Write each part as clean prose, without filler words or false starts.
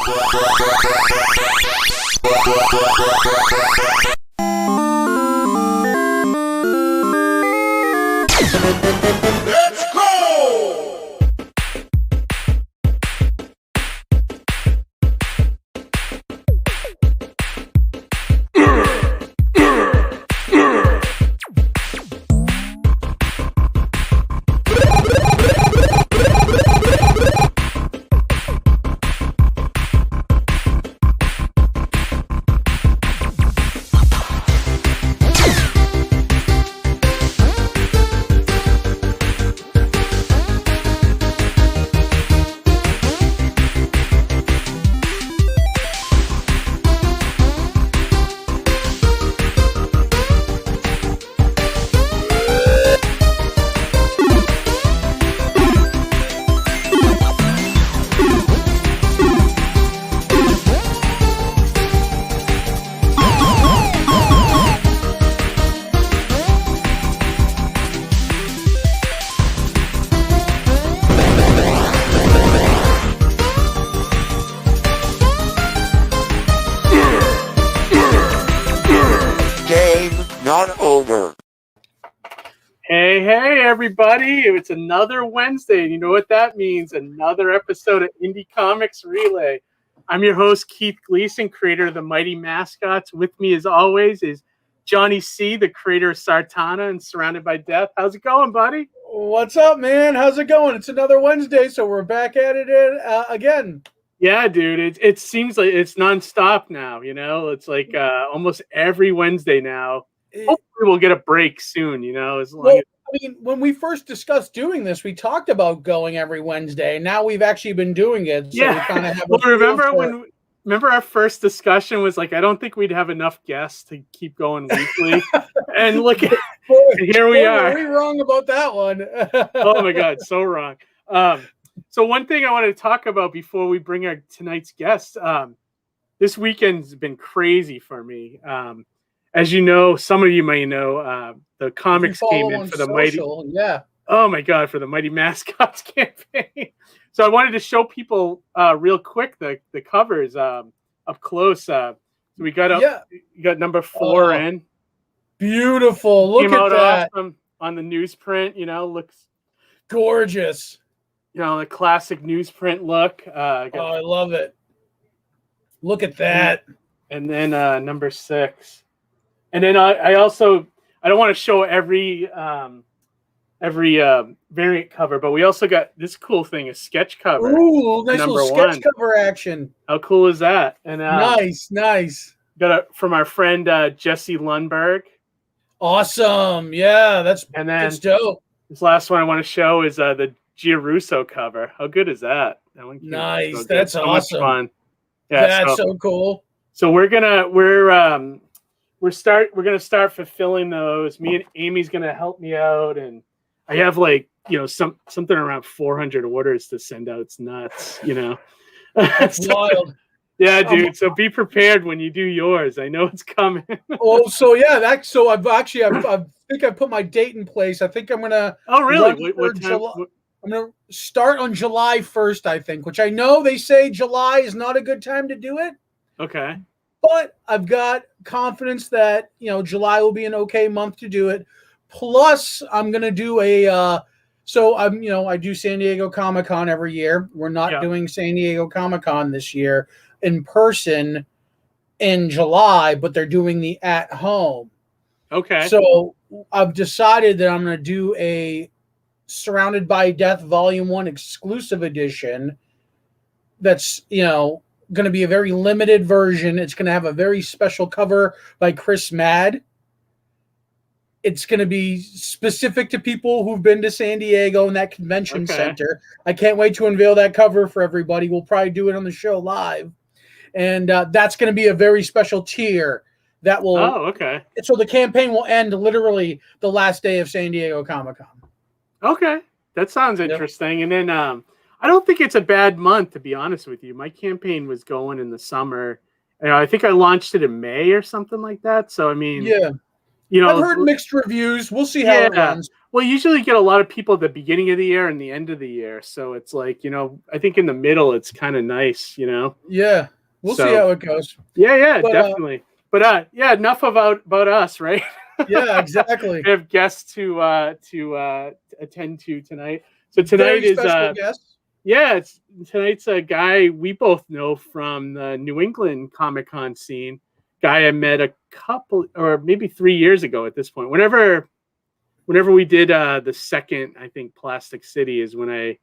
Let's go! Not over. Hey, everybody. It's another Wednesday, and you know what that means? Another episode of Indie Comics Relay. I'm your host, Keith Gleason, creator of the Mighty Mascots. With me, as always, is Johnny C., the creator of Sartana and Surrounded by Death. How's it going, buddy? What's up, man? How's it going? It's another Wednesday, so we're back at it again. Yeah, dude. It seems like it's nonstop now, you know? It's like almost every Wednesday now. Hopefully we'll get a break soon, you know, as long as... I mean, when we first discussed doing this, we talked about going every Wednesday. Now we've actually been doing it. So yeah. We kind of have remember our first discussion was like, I don't think we'd have enough guests to keep going weekly. And look at here we are. Are we wrong about that one? Oh my God, so wrong. So one thing I wanted to talk about before we bring our tonight's guest, this weekend's been crazy for me. As you know, some of you may know, the comics came in for the Mighty. Yeah. Oh my God, for the Mighty Mascots campaign. So I wanted to show people real quick the covers up close. So we got you got number 4 in. Beautiful. Look Came at out that awesome on the newsprint. You know, looks gorgeous. You know, the classic newsprint look. I love it. Look at that. And then number 6. And then I also, I don't want to show every variant cover, but we also got this cool thing, a sketch cover. Ooh, nice little sketch cover action. How cool is that? And nice. Got it from our friend Jesse Lundberg. Awesome. Yeah, that's dope. This last one I want to show is the Giarusso cover. How good is that? That one nice. So that's so awesome. Much fun. Yeah, that's so cool. So we're gonna start fulfilling those. Me and Amy's gonna help me out, and I have something around 400 orders to send out. It's nuts, you know. That's wild. Yeah, dude. So be prepared when you do yours. I know it's coming. I think I put my date in place. I think I'm gonna. Oh, really? What time? I'm gonna start on July 1st. I think, which I know they say July is not a good time to do it. Okay. But I've got confidence that, July will be an okay month to do it. Plus, I'm going to do I do San Diego Comic-Con every year. We're not doing San Diego Comic-Con this year in person in July, but they're doing the at home. Okay. So I've decided that I'm going to do a Surrounded by Death Volume 1 exclusive edition that's, going to be a very limited version. It's going to have a very special cover by Chris Madd. It's going to be specific to people who've been to San Diego and that convention center. I can't wait to unveil that cover for everybody. We'll probably do it on the show live. And that's going to be a very special tier that will... Oh, okay. So the campaign will end literally the last day of San Diego Comic-Con. Okay. That sounds interesting. And then... I don't think it's a bad month, to be honest with you. My campaign was going in the summer. I think I launched it in May or something like that. So, I mean... I've heard mixed reviews. We'll see how it runs. Well, you usually get a lot of people at the beginning of the year and the end of the year. So it's like, I think in the middle, it's kind of nice, Yeah. We'll see how it goes. Yeah, definitely. But enough about us, right? Yeah, exactly. We have guests to attend to tonight. So tonight is guest. Yeah, tonight's a guy we both know from the New England Comic-Con scene. Guy I met a couple or maybe 3 years ago at this point. Whenever we did the second, I think Plastic City is when I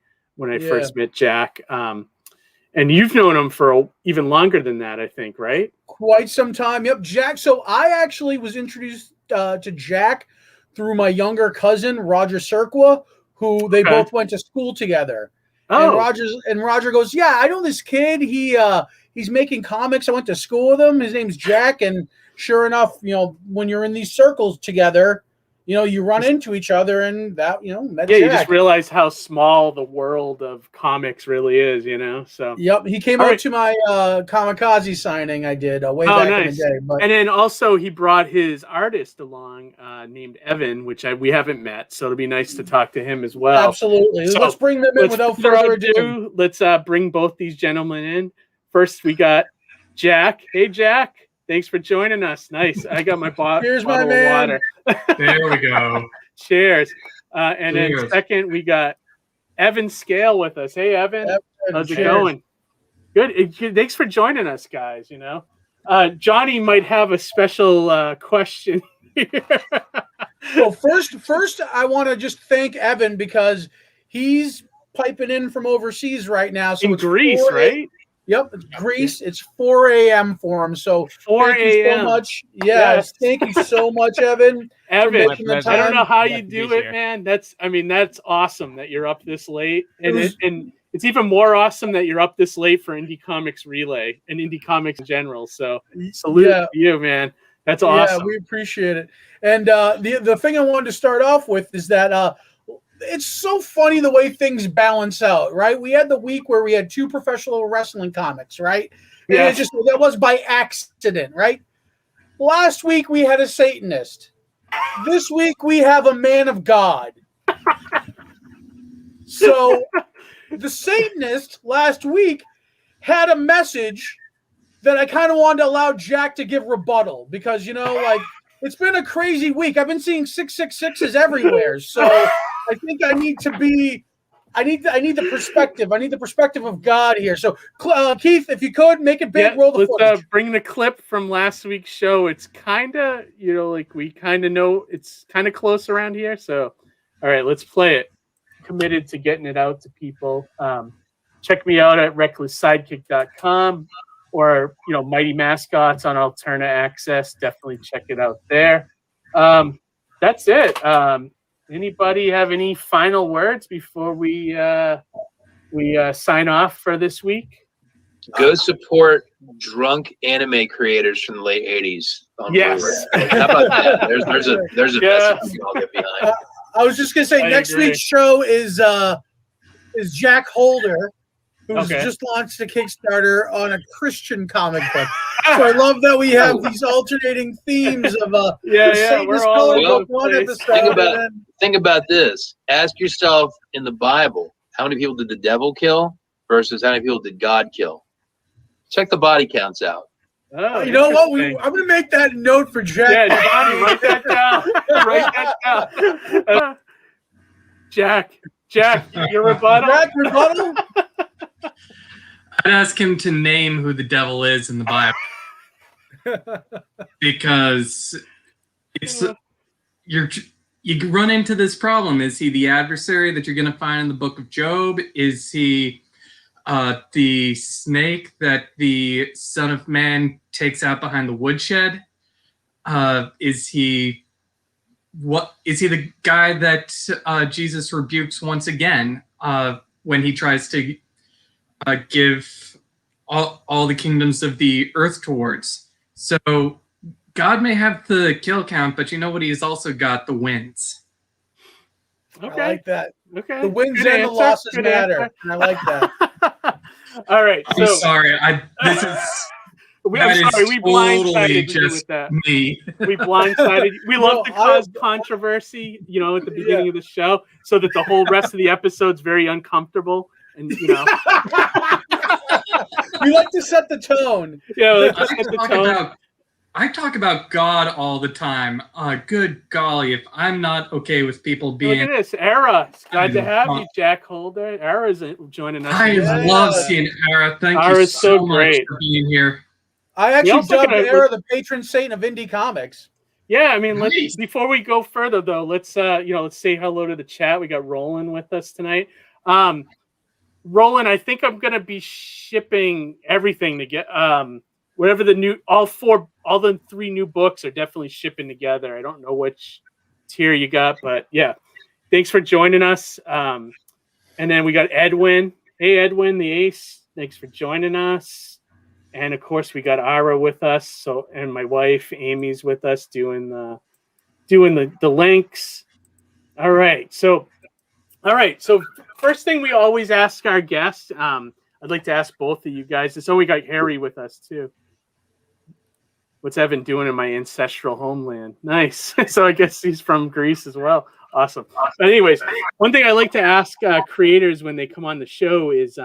first met Jack. And you've known him for even longer than that, I think, right? Quite some time. Yep, Jack. So I actually was introduced to Jack through my younger cousin, Roger Serqua, who they both went to school together. Oh. And Roger goes, yeah, I know this kid. He's making comics. I went to school with him. His name's Jack. And sure enough, when you're in these circles together, you run into each other, and that, that's Jack. You just realize how small the world of comics really is, So yep, he came out to my Kamikaze signing I did way back in the day. But... And then also he brought his artist along named Evan, which we haven't met, so it'll be nice to talk to him as well. Absolutely. So let's bring them in without further ado. Let's bring both these gentlemen in. First, we got Jack. Hey, Jack. Thanks for joining us. Nice. I got my bottle of water. There we go. Cheers. And then second, we got Evan Scale with us. Hey, Evan. How's it going? Good. Thanks for joining us, guys. Johnny might have a special question here. Well, first, I want to just thank Evan because he's piping in from overseas right now. So in Greece, right? Yep, it's Greece. It's 4 a.m. for him. So 4 a.m. Thank you so much. Yes, thank you so much, Evan. Evan, I don't know how you do it, man. That's awesome that you're up this late, and it's even more awesome that you're up this late for Indie Comics Relay and Indie Comics in general. So salute to you, man. That's awesome. Yeah, we appreciate it. And the thing I wanted to start off with is that it's so funny the way things balance out, right? We had the week where we had 2 professional wrestling comics, right? And that was by accident, right? Last week we had a Satanist. This week we have a man of God. So the Satanist last week had a message that I kind of wanted to allow Jack to give rebuttal because, it's been a crazy week. I've been seeing 666s everywhere. So I think I need the perspective. I need the perspective of God here. So Keith, if you could make it big, roll the footage. Bring the clip from last week's show. It's kind of, we kind of know it's kind of close around here. So, all right, let's play it. Committed to getting it out to people. Check me out at recklesssidekick.com. Or Mighty Mascots on Alterna Access. Definitely check it out there. That's it. Anybody have any final words before we sign off for this week? Go support drunk anime creators from the late '80s. Yes. How about that? There's a message we all get behind. I was just gonna say next week's show is Jack Holder, who's just launched a Kickstarter on a Christian comic book. So I love that we have these alternating themes of we're all one at the start. Think about this. Ask yourself in the Bible, how many people did the devil kill versus how many people did God kill? Check the body counts out. Oh, you know what? I'm going to make that note for Jack. Yeah, Johnny, write that down. Write that down. Jack, your rebuttal? Jack, rebuttal? I'd ask him to name who the devil is in the Bible. Because you run into this problem. Is he the adversary that you're going to find in the book of Job? Is he the snake that the Son of Man takes out behind the woodshed? Is he the guy that Jesus rebukes once again when he tries to give all the kingdoms of the earth towards? So God may have the kill count, but you know what? He's also got the wins. Okay. I like that. Okay. The wins and the losses matter. I like that. All right. I'm sorry. That is sorry, we totally blindsided you just with that. me. We blindsided you. We love to cause controversy, you know, at the beginning of the show, so that the whole rest of the episode's very uncomfortable. And you know, we like to set the tone. yeah, let's set the tone. I talk about God all the time. Good golly, if I'm not okay with people being... Look at this, Era. It's glad to have you, Jack Holder. Era's joining us. I love seeing Era. Thank you so much for being here. I actually dubbed Era the patron saint of indie comics. Yeah, I mean, let's before we go further though, let's say hello to the chat. We got Roland with us tonight. Roland, I think I'm gonna be shipping everything to get whatever all the 3 new books are definitely shipping together. I don't know which tier you got, but yeah. Thanks for joining us. And then we got Edwin. Hey Edwin, the ace. Thanks for joining us. And of course we got Ira with us. And my wife Amy's with us doing the links. All right. So first thing we always ask our guests, I'd like to ask both of you guys. So we got Harry with us too. What's Evan doing in my ancestral homeland? Nice. So I guess he's from Greece as well. Awesome. But anyways, one thing I like to ask creators when they come on the show is,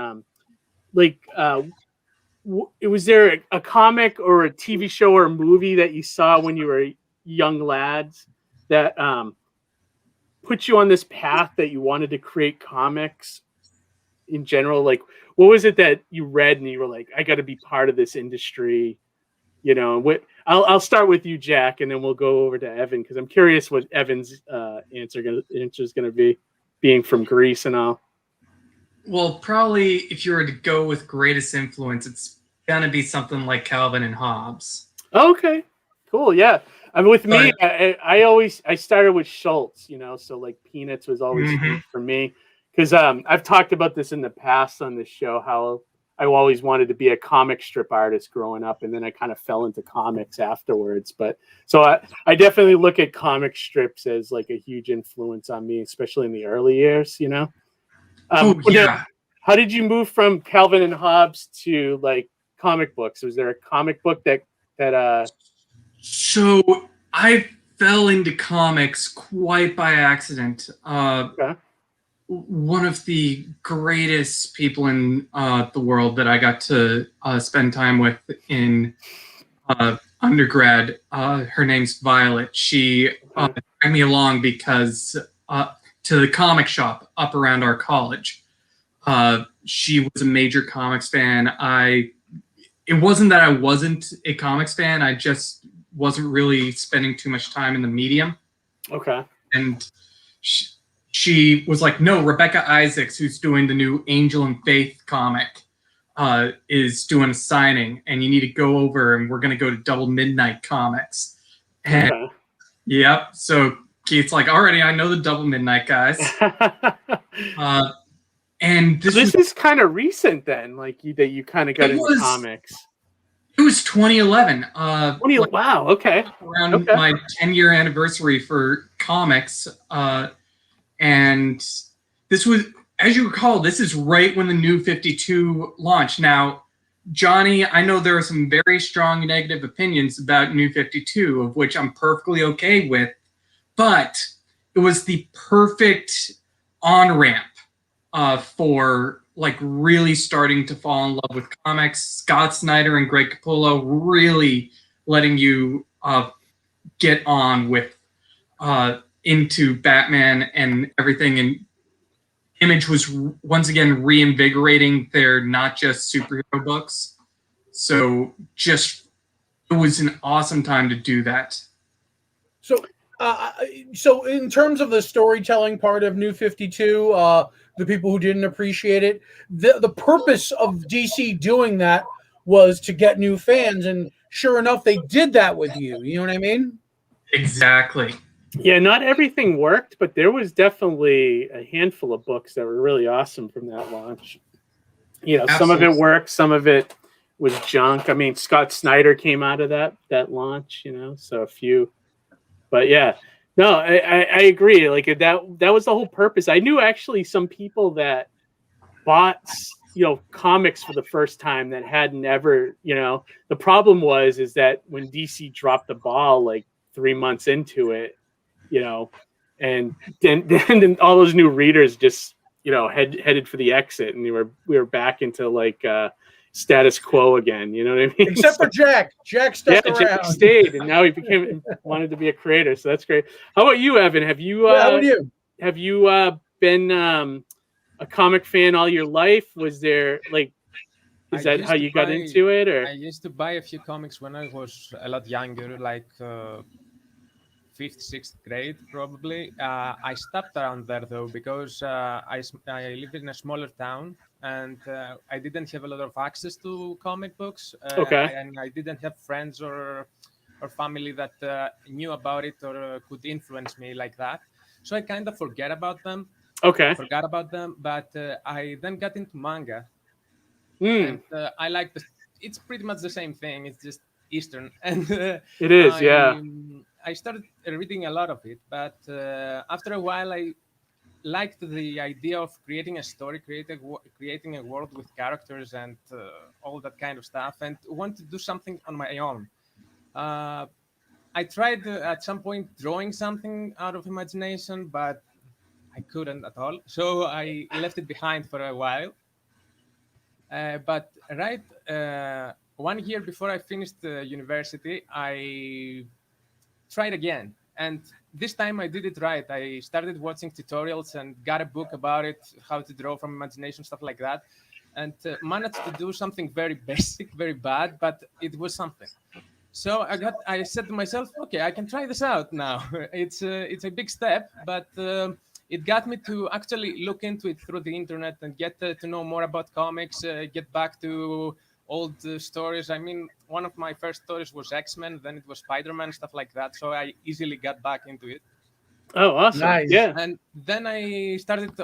was there a comic or a TV show or a movie that you saw when you were young lads that put you on this path that you wanted to create comics in general? Like, what was it that you read and you were like, I got to be part of this industry? You know, I'll start with you, Jack, and then we'll go over to Evan because I'm curious what Evan's answer is going to be, being from Greece and all. Well, probably if you were to go with greatest influence, it's going to be something like Calvin and Hobbes. Okay, cool. Yeah. I mean, with me, I started with Schultz, you know, so like Peanuts was always huge for me because I've talked about this in the past on this show, how I always wanted to be a comic strip artist growing up, and then I kind of fell into comics afterwards. But so I definitely look at comic strips as like a huge influence on me, especially in the early years, you know? Yeah. How did you move from Calvin and Hobbes to like comic books? Was there a comic book that So I fell into comics quite by accident. Okay. One of the greatest people in the world that I got to spend time with in undergrad, her name's Violet. She dragged me along because to the comic shop up around our college. She was a major comics fan. It wasn't that I wasn't a comics fan. I just wasn't really spending too much time in the medium. Okay. And she was like, no, Rebecca Isaacs, who's doing the new Angel and Faith comic, is doing a signing, and you need to go over, and we're going to go to Double Midnight Comics. And yep. So Keith's like, already, I know the Double Midnight guys. And this is kind of recent then, like that you kind of got into comics. It was 2011. Wow. Okay. Around my 10-year anniversary for comics. And this was, as you recall, this is right when the New 52 launched. Now, Johnny, I know there are some very strong negative opinions about New 52, of which I'm perfectly okay with, but it was the perfect on-ramp for like really starting to fall in love with comics. Scott Snyder and Greg Capullo really letting you get on with into Batman and everything, and Image was once again reinvigorating their not just superhero books. So just it was an awesome time to do that. So in terms of the storytelling part of New 52, the people who didn't appreciate it, the purpose of DC doing that was to get new fans, and sure enough, they did that with you. You know what I mean? Exactly. Yeah, not everything worked, but there was definitely a handful of books that were really awesome from that launch. You know, Absolutely. Some of it worked, some of it was junk. I mean, Scott Snyder came out of that launch, you know, so a few. But yeah, no, I agree. Like that was the whole purpose. I knew actually some people that bought comics for the first time that hadn't ever, the problem is that when DC dropped the ball like 3 months into it, and then all those new readers just, headed for the exit, and we were back into like status quo again. You know what I mean? Except for Jack. Jack stuck around. Jack stayed, and now he wanted to be a creator. So that's great. How about you, Evan? Have you? How about you? Have you been a comic fan all your life? Was there is that how you got into it? Or I used to buy a few comics when I was a lot younger, like 5th, 6th grade, probably. I stopped around there though because I live in a smaller town, and I didn't have a lot of access to comic books. And I didn't have friends or family that knew about it or could influence me like that. So I kind of forgot about them. But I then got into manga. And I like it's pretty much the same thing. It's just Eastern. And it is, yeah. I started reading a lot of it, but after a while, I liked the idea of creating a story, creating a world with characters and all that kind of stuff, and wanted to do something on my own. I tried at some point drawing something out of imagination, but I couldn't at all. So I left it behind for a while. But 1 year before I finished university, I tried again. And this time I did it right. I started watching tutorials and got a book about it, how to draw from imagination, stuff like that. And managed to do something very basic, very bad, but it was something. So I said to myself, okay, I can try this out now. It's a big step, but it got me to actually look into it through the internet and get to know more about comics, get back to old stories. I mean, one of my first stories was X-Men, then it was Spider-Man, stuff like that. So I easily got back into it. Oh, awesome. Nice. Yeah. And then I started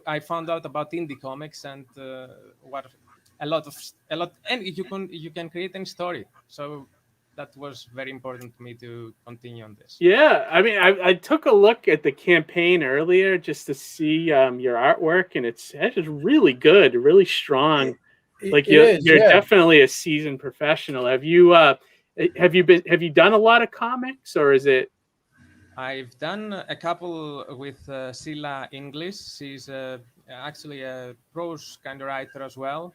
I found out about indie comics and and you can create any story. So that was very important to me to continue on this. Yeah, I mean, I took a look at the campaign earlier just to see your artwork, and it's just really good, really strong. You're definitely a seasoned professional. Have you done a lot of comics, or is it? I've done a couple with Sila English. She's actually a prose kind of writer as well.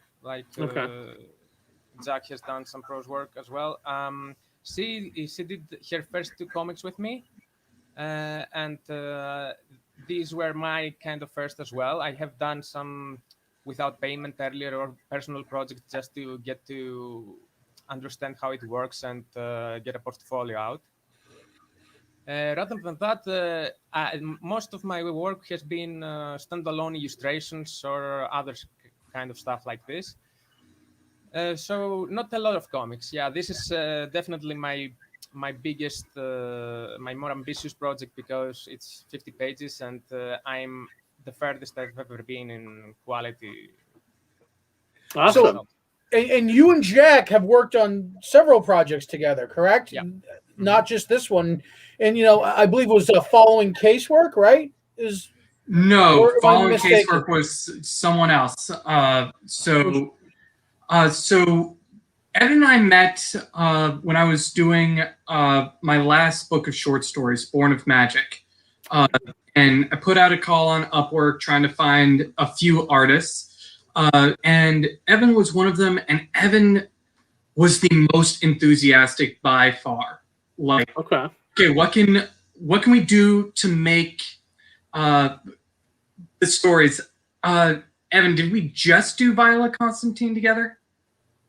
Jack has done some prose work as well. She did her first 2 comics with me, and these were my kind of first as well. I have done some without payment earlier or personal projects just to get to understand how it works and get a portfolio out. Rather than that, most of my work has been standalone illustrations or other kind of stuff like this. So not a lot of comics. Yeah, this is definitely my biggest, my more ambitious project because it's 50 pages and I'm the furthest I've ever been in quality. Awesome. So, and you and Jack have worked on several projects together, correct? Yeah. Not just this one. And, I believe it was Following Casework, right? No, Following Casework was someone else. So Ed and I met when I was doing my last book of short stories, Born of Magic. And I put out a call on Upwork trying to find a few artists. And Evan was one of them. And Evan was the most enthusiastic by far. Okay, what can we do to make the stories? Evan, did we just do Viola Constantine together?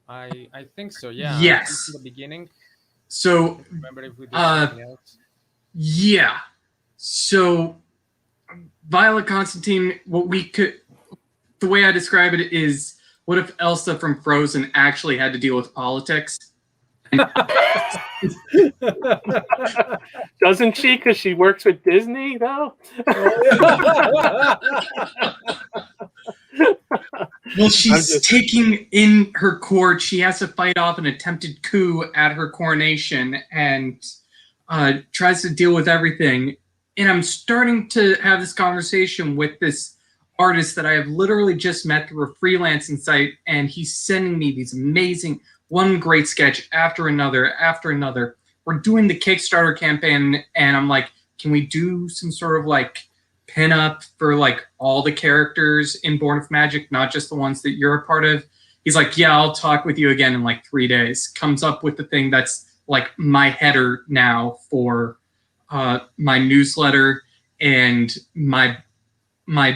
I think so, yeah. Yes. In the beginning. So, Remember if we did something else? Yeah. So, Viola Constantine, the way I describe it is, what if Elsa from Frozen actually had to deal with politics? Doesn't she? Because she works with Disney, though. Well, she's taking in her court. She has to fight off an attempted coup at her coronation and tries to deal with everything. And I'm starting to have this conversation with this artist that I have literally just met through a freelancing site, and he's sending me these amazing, one great sketch after another, after another. We're doing the Kickstarter campaign, and I'm like, can we do some sort of like pin-up for like all the characters in Born of Magic, not just the ones that you're a part of? He's like, yeah, I'll talk with you again in like 3 days. Comes up with the thing that's like my header now for my newsletter and my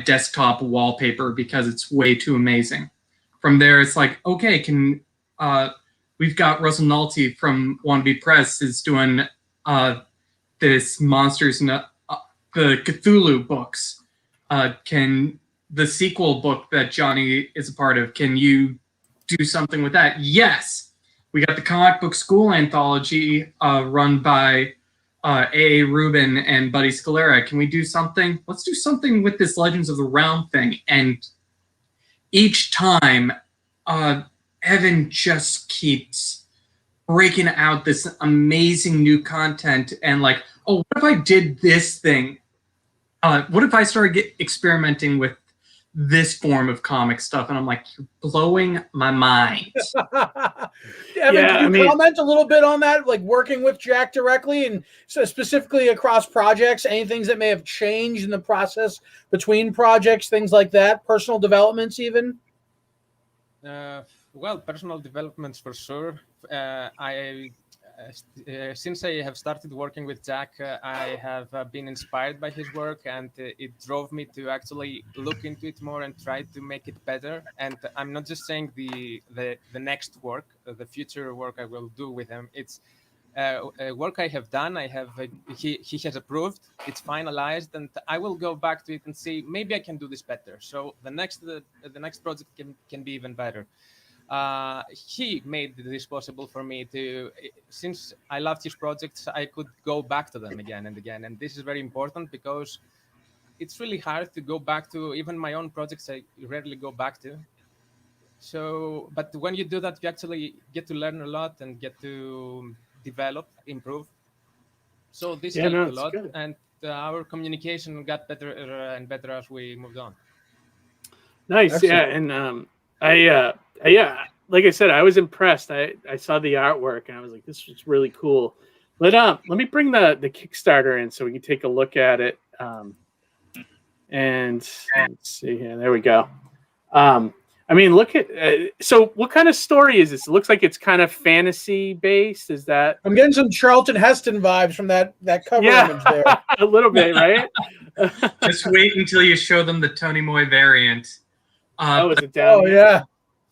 desktop wallpaper because it's way too amazing. From there, it's like, okay, we've got Russell Nolte from Wannabe Press is doing this Monsters, the Cthulhu books. Can the sequel book that Johnny is a part of, can you do something with that? Yes. We got the comic book school anthology run by A.A. Rubin and Buddy Scalera. Can we do something? Let's do something with this Legends of the Realm thing. And each time, Evan just keeps breaking out this amazing new content and like, oh, what if I did this thing? What if I started experimenting with this form of comic stuff? And I'm like, you're blowing my mind. Evan, can you comment a little bit on that, like working with Jack directly and so specifically across projects, any things that may have changed in the process between projects, things like that, personal developments even? Well, personal developments for sure. Since I have started working with Jack, I have been inspired by his work, and it drove me to actually look into it more and try to make it better. And I'm not just saying the next work, the future work I will do with him. It's work I have done. He has approved. It's finalized, and I will go back to it and see maybe I can do this better. So the next project can be even better. He made this possible for me to, since I loved his projects, I could go back to them again and again. And this is very important because it's really hard to go back to even my own projects. I rarely go back to. So, but when you do that, you actually get to learn a lot and get to develop, improve. So this helped a lot. Good. And our communication got better and better as we moved on. Nice. Excellent. Yeah. And like I said, I was impressed. I saw the artwork and I was like, this is really cool. Let me bring the Kickstarter in so we can take a look at it. And let's see here. There we go. I mean, look at so what kind of story is this? It looks like it's kind of fantasy based. Is that? I'm getting some Charlton Heston vibes from that cover image there. A little bit, right? Just wait until you show them the Tony Moy variant. Is it down? Oh yeah.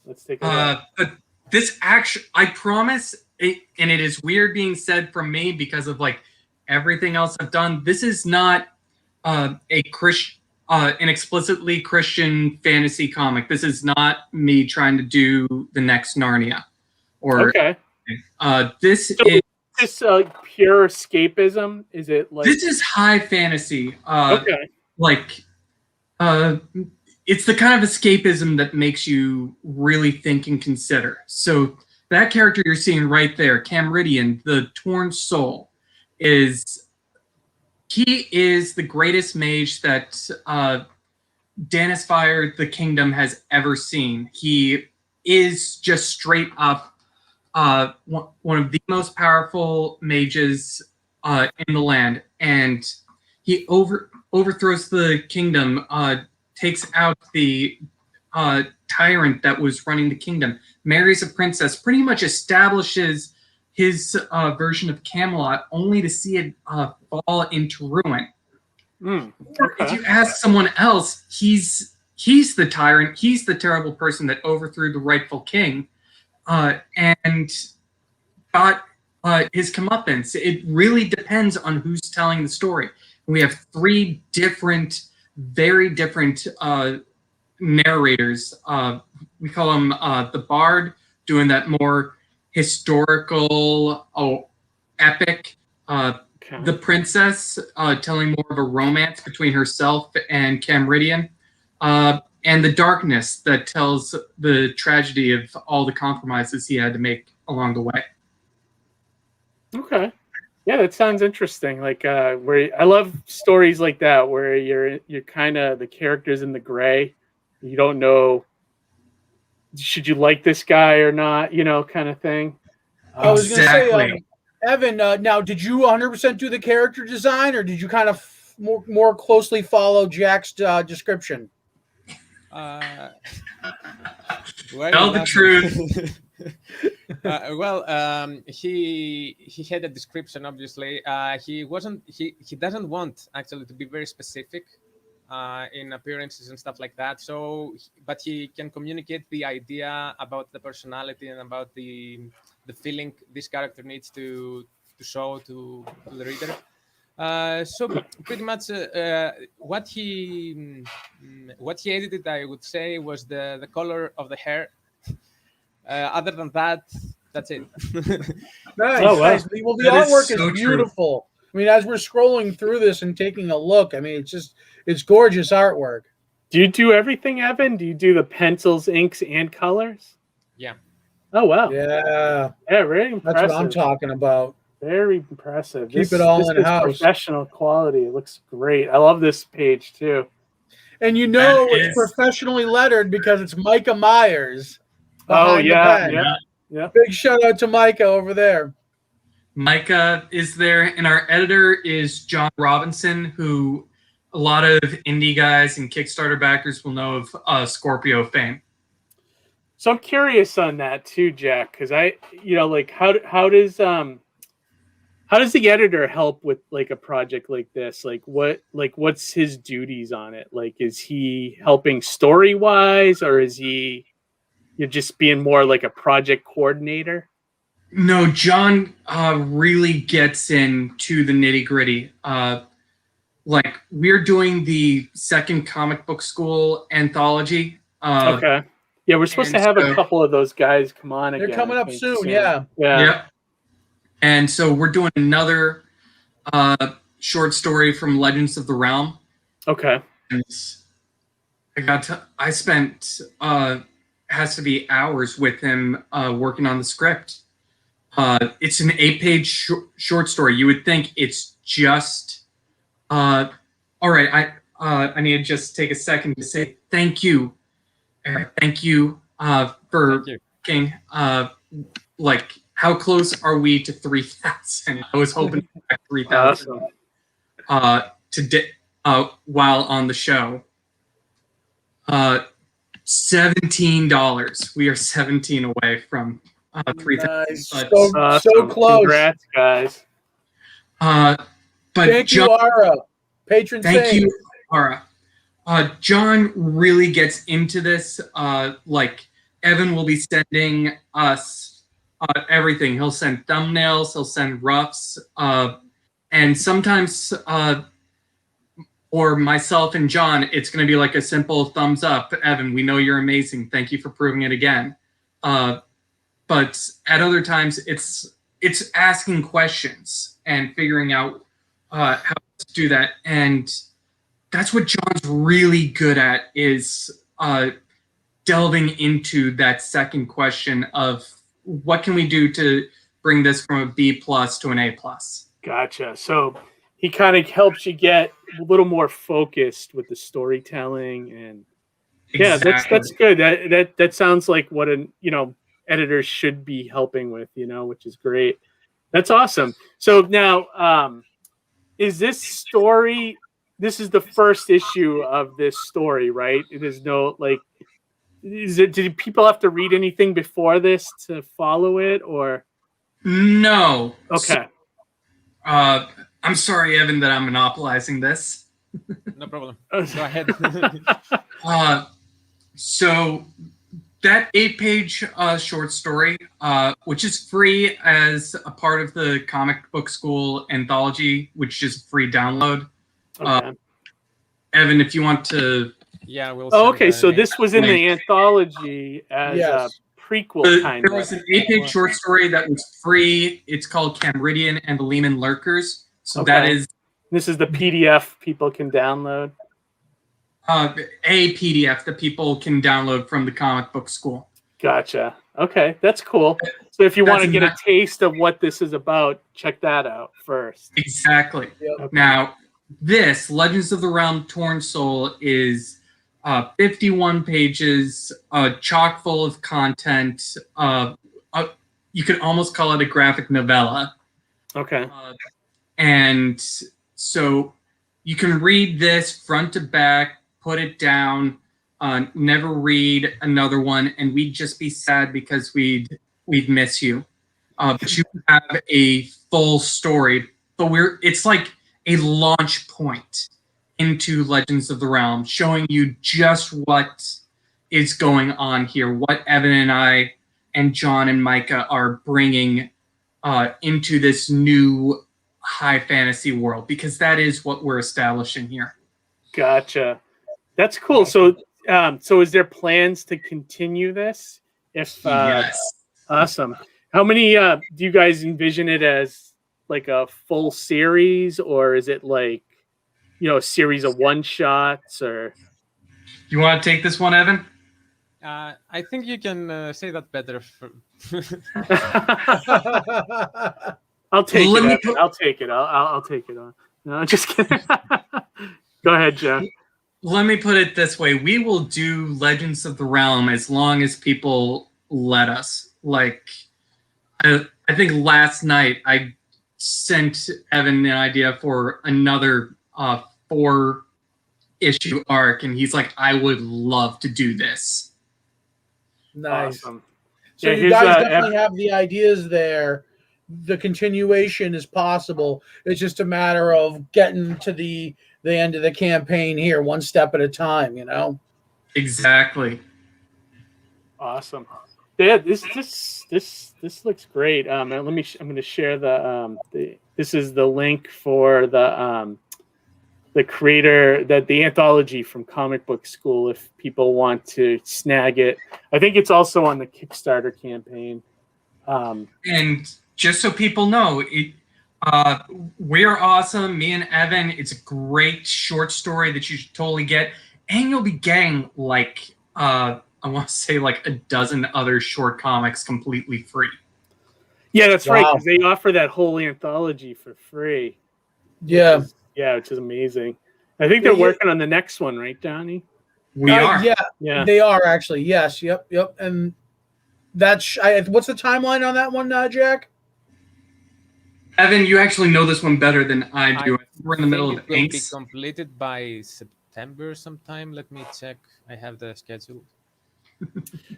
Let's take a look. But this actually, I promise, and it is weird being said from me because of like everything else I've done. This is not an explicitly Christian fantasy comic. This is not me trying to do the next Narnia. Or okay. This so is this pure escapism? Is it like this is high fantasy? Okay. Like it's the kind of escapism that makes you really think and consider. So that character you're seeing right there, Camridian, the Torn Soul, he is the greatest mage that Danisfire the Kingdom has ever seen. He is just straight up one of the most powerful mages in the land, and he overthrows the kingdom, takes out the tyrant that was running the kingdom, marries a princess, pretty much establishes his version of Camelot, only to see it fall into ruin. Okay. If you ask someone else, he's the tyrant, he's the terrible person that overthrew the rightful king, and got his comeuppance. It really depends on who's telling the story. We have three very different narrators. We call them the Bard, doing that more historical, epic. Okay. The Princess, telling more of a romance between herself and Camridian. And the Darkness, that tells the tragedy of all the compromises he had to make along the way. Okay. Yeah, that sounds interesting. Like where I love stories like that where you're kind of the characters in the gray. You don't know should you like this guy or not, kind of thing. I was going to say, Exactly. Evan, now did you 100% do the character design, or did you kind of more closely follow Jack's description? Why Tell the not? truth. He had a description. Obviously, he wasn't. He doesn't want actually to be very specific in appearances and stuff like that. So, but he can communicate the idea about the personality and about the feeling this character needs to show to the reader. So pretty much what he edited, I would say, was the color of the hair. Other than that, that's it. Nice, Oh, wow. nice. Well, the That is artwork so is beautiful. I mean, as we're scrolling through this and taking a look, I mean, it's gorgeous artwork. Do you do everything, Evan? Do you do the pencils, inks, and colors? Yeah. Oh wow. Yeah, Very impressive. that's what I'm talking about. Very impressive. Keep it all this is in-house. Professional quality. It looks great. I love this page too. And you know That it's is- professionally lettered because it's Micah Myers. Oh behind the yeah, pen. yeah. Big shout out to Micah over there. Micah is there, and our editor is John Robinson, who a lot of indie guys and Kickstarter backers will know of Scorpio fame. So I'm curious on that too, Jack, because like how does the editor help with like a project like this? What's his duties on it? Like, is he helping story wise, or is you're just being more like a project coordinator? No, John really gets into the nitty gritty. Like, we're doing the second comic book school anthology. Okay. Yeah, we're supposed to and have a so- couple of those guys come on again. They're coming I up think, soon, yeah. Yeah. Yep. And so we're doing another short story from Legends of the Realm. Okay. And I spent has to be hours with him working on the script. It's an 8-page short story. You would think it's just all right. I need to just take a second to say thank you, Eric. Thank you for thinking. Like, how close are we to 3,000? I was hoping to crack 3,000 today while on the show. $17. We are 17 away from 3,000. Nice. But, So Awesome. close. Congrats, guys. but Thank you, Ara. Patron Thank saint. you, Ara. John really gets into this. Like, Evan will be sending us everything. He'll send thumbnails. He'll send roughs. And sometimes, or myself and John, it's going to be like a simple thumbs up. Evan, we know you're amazing. Thank you for proving it again. But at other times, it's asking questions and figuring out how to do that. And that's what John's really good at, is delving into that second question of what can we do to bring this from a B+ to an A+. Gotcha. So he kind of helps you get a little more focused with the storytelling, and yeah, that's good. That sounds like what editors should be helping with, which is great. That's awesome. So now, is this story? This is the first issue of this story, right? It is no did people have to read anything before this to follow it, or? No. Okay. I'm sorry, Evan, that I'm monopolizing this. No problem. Go ahead. So that 8-page short story, which is free as a part of the Comic Book School anthology, which is a free download. Okay. Evan, if you want to... Yeah, we'll Oh, send okay. the So link. this was in the anthology as Yes. a prequel kind There of. was an 8-page short story that was free. It's called Camridian and the Lehman Lurkers. So that Okay. is This is the PDF people can download. a PDF that people can download from the Comic Book School. Gotcha. Okay, that's cool. So if you want to That's get a not- taste of what this is about, check that out first. Exactly. Yep. Now, this Legends of the Realm Torn Soul is 51 pages, chock full of content. You could almost call it a graphic novella. Okay. And so you can read this front to back, put it down, never read another one, and we'd just be sad because we'd miss you. But you have a full story, but it's like a launch point into Legends of the Realm, showing you just what is going on here, what Evan and I and John and Micah are bringing into this new high fantasy world, because that is what we're establishing here. Gotcha. That's cool. So, so is there plans to continue this? If Yes. awesome. How many do you guys envision it as, like a full series, or is it like, a series of one shots, or? You want to take this one, Evan? I think you can say that better. I'll take Let me it. Evan. I'll take it. I'll take it on. No, I'm just kidding. Go ahead, Jeff. Let me put it this way. We will do Legends of the Realm as long as people let us. Like, I think last night I sent Evan an idea for another 4-issue arc, and he's like, I would love to do this. Nice. Awesome. So Yeah, you here's, guys Evan. definitely have the ideas there. The continuation is possible. It's just a matter of getting to the end of the campaign here, one step at a time. Exactly. Awesome. Yeah, this looks great. I'm going to share this is the link for the creator, the anthology from Comic Book School, if people want to snag it. I think it's also on the Kickstarter campaign. And just so people know, we're awesome. Me and Evan, it's a great short story that you should totally get. And you'll be getting like, I want to say like a dozen other short comics completely free. Yeah, that's right, Wow. because they offer that whole anthology for free. Yeah. Which is amazing. I think they're working on the next one, right, Donnie? We are. Yeah. They are actually. Yes. Yep. And that's what's the timeline on that one, Jack? Evan, you actually know this one better than I do. We're in the middle of It will be inks. completed by September sometime. Let me check. I have the schedule.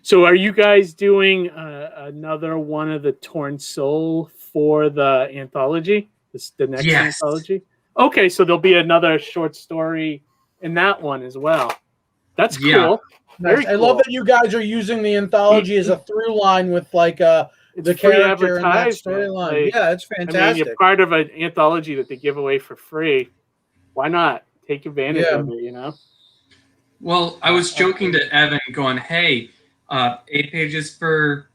So are you guys doing another one of the Torn Soul for the anthology? The next Yes. anthology? Okay, so there'll be another short story in that one as well. That's cool. Yeah. Very I love that you guys are using the anthology as a through line with like the free character and that advertisement. storyline. Like, Yeah, it's I mean, fantastic. you're part of an anthology that they give away for free. Why not take advantage Yeah. of it, Well, I was joking to Evan, going, hey, 8 pages for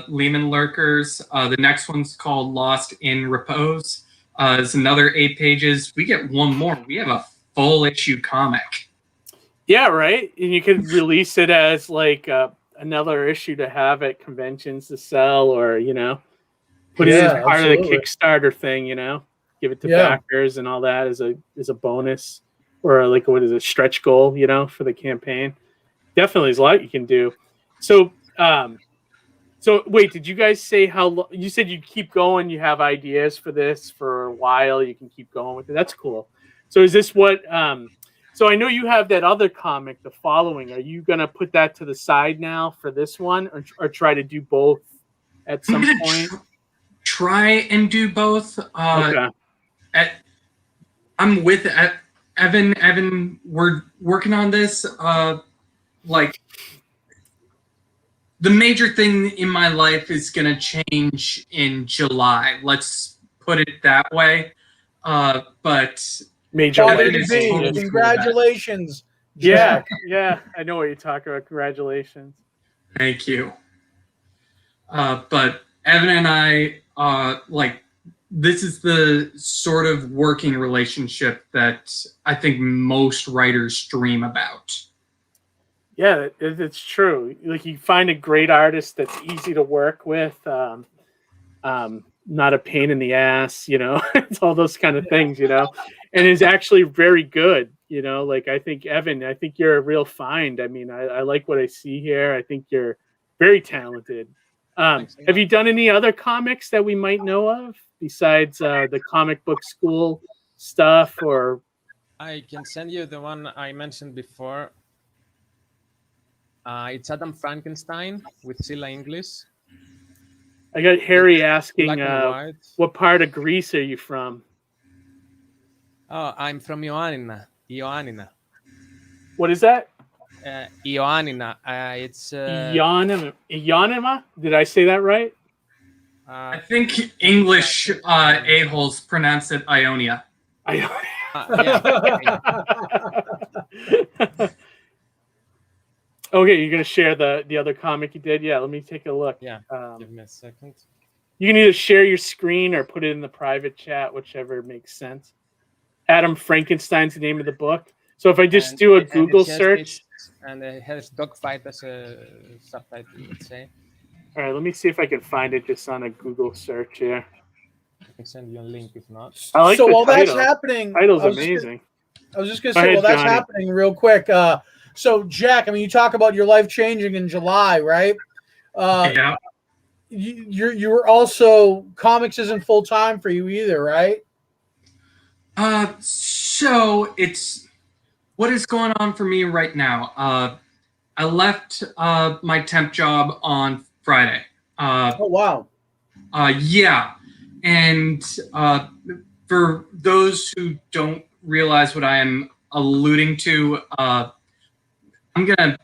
Lehman Lurkers. The next one's called Lost in Repose. It's another 8 pages. We get one more. We have a full issue comic. Yeah, right. And you could release it as like another issue to have at conventions to sell, or put it as part of the Kickstarter thing. Give it to backers and all that as a bonus, or like what is a stretch goal, for the campaign. Definitely, there's a lot you can do. So, so wait, did you guys say how long? You said you'd keep going. You have ideas for this for a while. You can keep going with it. That's cool. So is this what? So I know you have that other comic, The Following. Are you gonna put that to the side now for this one, or try to do both at some point? Try and do both. Okay. I'm with Evan. Evan, we're working on this. Like, the major thing in my life is gonna change in July. Let's put it that way. But Major Evan is legacy. totally cool with that. Congratulations. Yeah, Jack. yeah. I know what you're talking about. Congratulations. Thank you. But Evan and I, this is the sort of working relationship that I think most writers dream about. Yeah, it's true. Like you find a great artist that's easy to work with, not a pain in the ass, it's all those kind of things, and is actually very good, Like I think Evan, I think you're a real find. I mean, I like what I see here. I think you're very talented. Thanks a Have lot. you done any other comics that we might know of besides the comic book school stuff? Or I can send you the one I mentioned before. It's Adam Frankenstein with Scylla English. I got Harry asking, Black and white. what part of Greece are you from? Oh, I'm from Ioannina. Ioannina. What is that? Ioannina. It's Ioannina? Did I say that right? I think English a-holes pronounce it Ionia. yeah. Okay, you're gonna share the other comic you did? Yeah, let me take a look. Yeah. Give me a second. You can either share your screen or put it in the private chat, whichever makes sense. Adam Frankenstein's the name of the book. So if I just do a Google search, and it has dogfight as a subtitle, let's say. All right, let me see if I can find it just on a Google search here. I can send you a link if not. I like So the while title. that's happening, Title's amazing. I was just gonna Go say, ahead, while that's Johnny. happening, real quick. So Jack, I mean, you talk about your life changing in July, right? Yeah. You're also comics isn't full time for you either, right? So it's what is going on for me right now. I left my temp job on Friday. Oh wow. Yeah, and for those who don't realize what I am alluding to, I'm gonna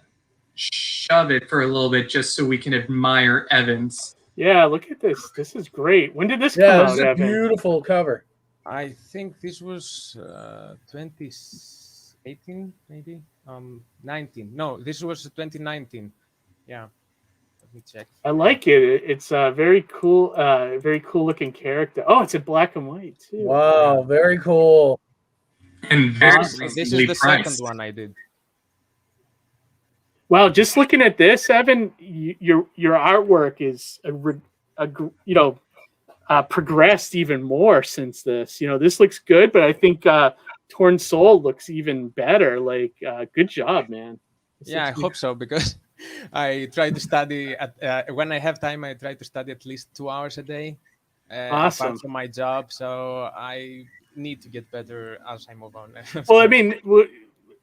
shove it for a little bit just so we can admire Evans. Yeah, look at this. This is great. When did this Yeah, come this out, is a Evan? beautiful cover. I think this was 2018, maybe 19. No, this was 2019. Yeah, let me check. I like it. It's a very cool looking character. Oh, it's in black and white too. Wow, very cool. And very Awesome. This is reasonably the priced. second one I did. Wow, just looking at this, Evan, your artwork is progressed even more since this. This looks good, but I think Torn Soul looks even better. Like, good job, man. Yeah, I hope so, because I try to study when I have time. I try to study at least 2 hours a day. Awesome. Apart from my job, so I need to get better as I move on. Well, I mean,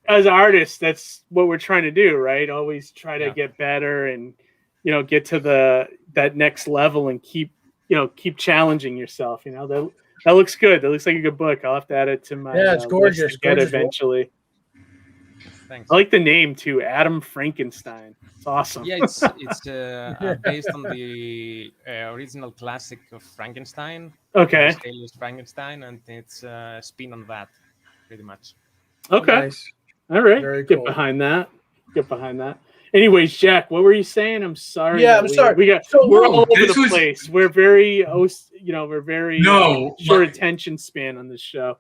as artists, that's what we're trying to do, right? Always try to get better and get to that next level and keep challenging yourself. That looks good. That looks like a good book. I'll have to add it to my it's gorgeous. list to get eventually. Thanks. I like the name too, Adam Frankenstein. It's awesome. Yeah, it's based on the original classic of Frankenstein. Okay. Alias Frankenstein, and it's a spin on that, pretty much. Okay. Nice. All right. Very Get cool. behind that. Anyways, Jack, what were you saying? I'm sorry. Yeah, I'm sorry. We're all over this the was- place. We're very, short but- attention span on this show.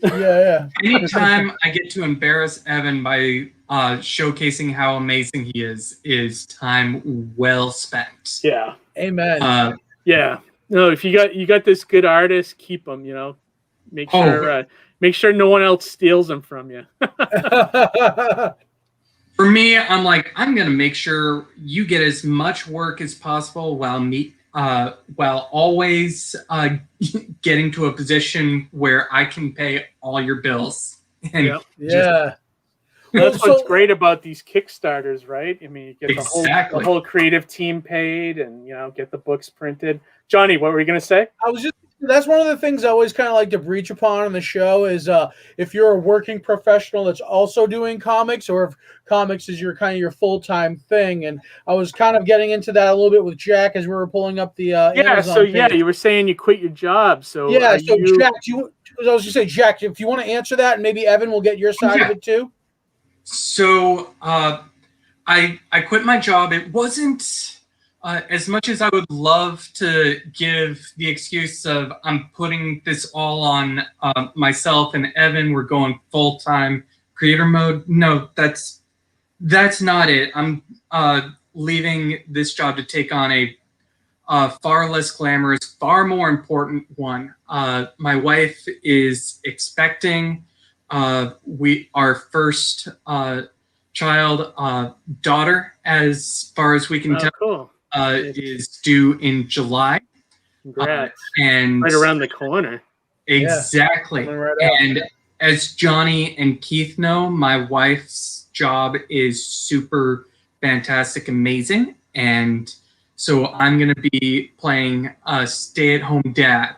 Yeah. Anytime I get to embarrass Evan by showcasing how amazing he is time well spent. Yeah. Amen. Yeah. No, if you got this good artist, keep them. Make sure no one else steals them from you. For me, I'm like, I'm gonna make sure you get as much work as possible while always getting to a position where I can pay all your bills. And Yeah. That's Well, what's great about these Kickstarters, right? I mean, you get Exactly. the whole creative team paid, and get the books printed. Johnny, what were you gonna say? That's one of the things I always kind of like to breach upon on the show is if you're a working professional that's also doing comics, or if comics is your full-time thing. And I was kind of getting into that a little bit with Jack as we were pulling up the Amazon page. You were saying you quit your job. So Jack, I was just say, Jack, if you want to answer that, and maybe Evan will get your side of it too. So I quit my job. It wasn't as much as I would love to give the excuse of I'm putting this all on myself and Evan. We're going full-time creator mode. No, that's That's not it. I'm leaving this job to take on a far less glamorous, far more important one. My wife is expecting our first child, daughter, as far as we can tell, Cool. is due in July. Congrats. And Right around the corner. exactly. Coming right up. And as Johnny and Keith know, my wife's job is super fantastic, amazing. And so I'm going to be playing a stay-at-home dad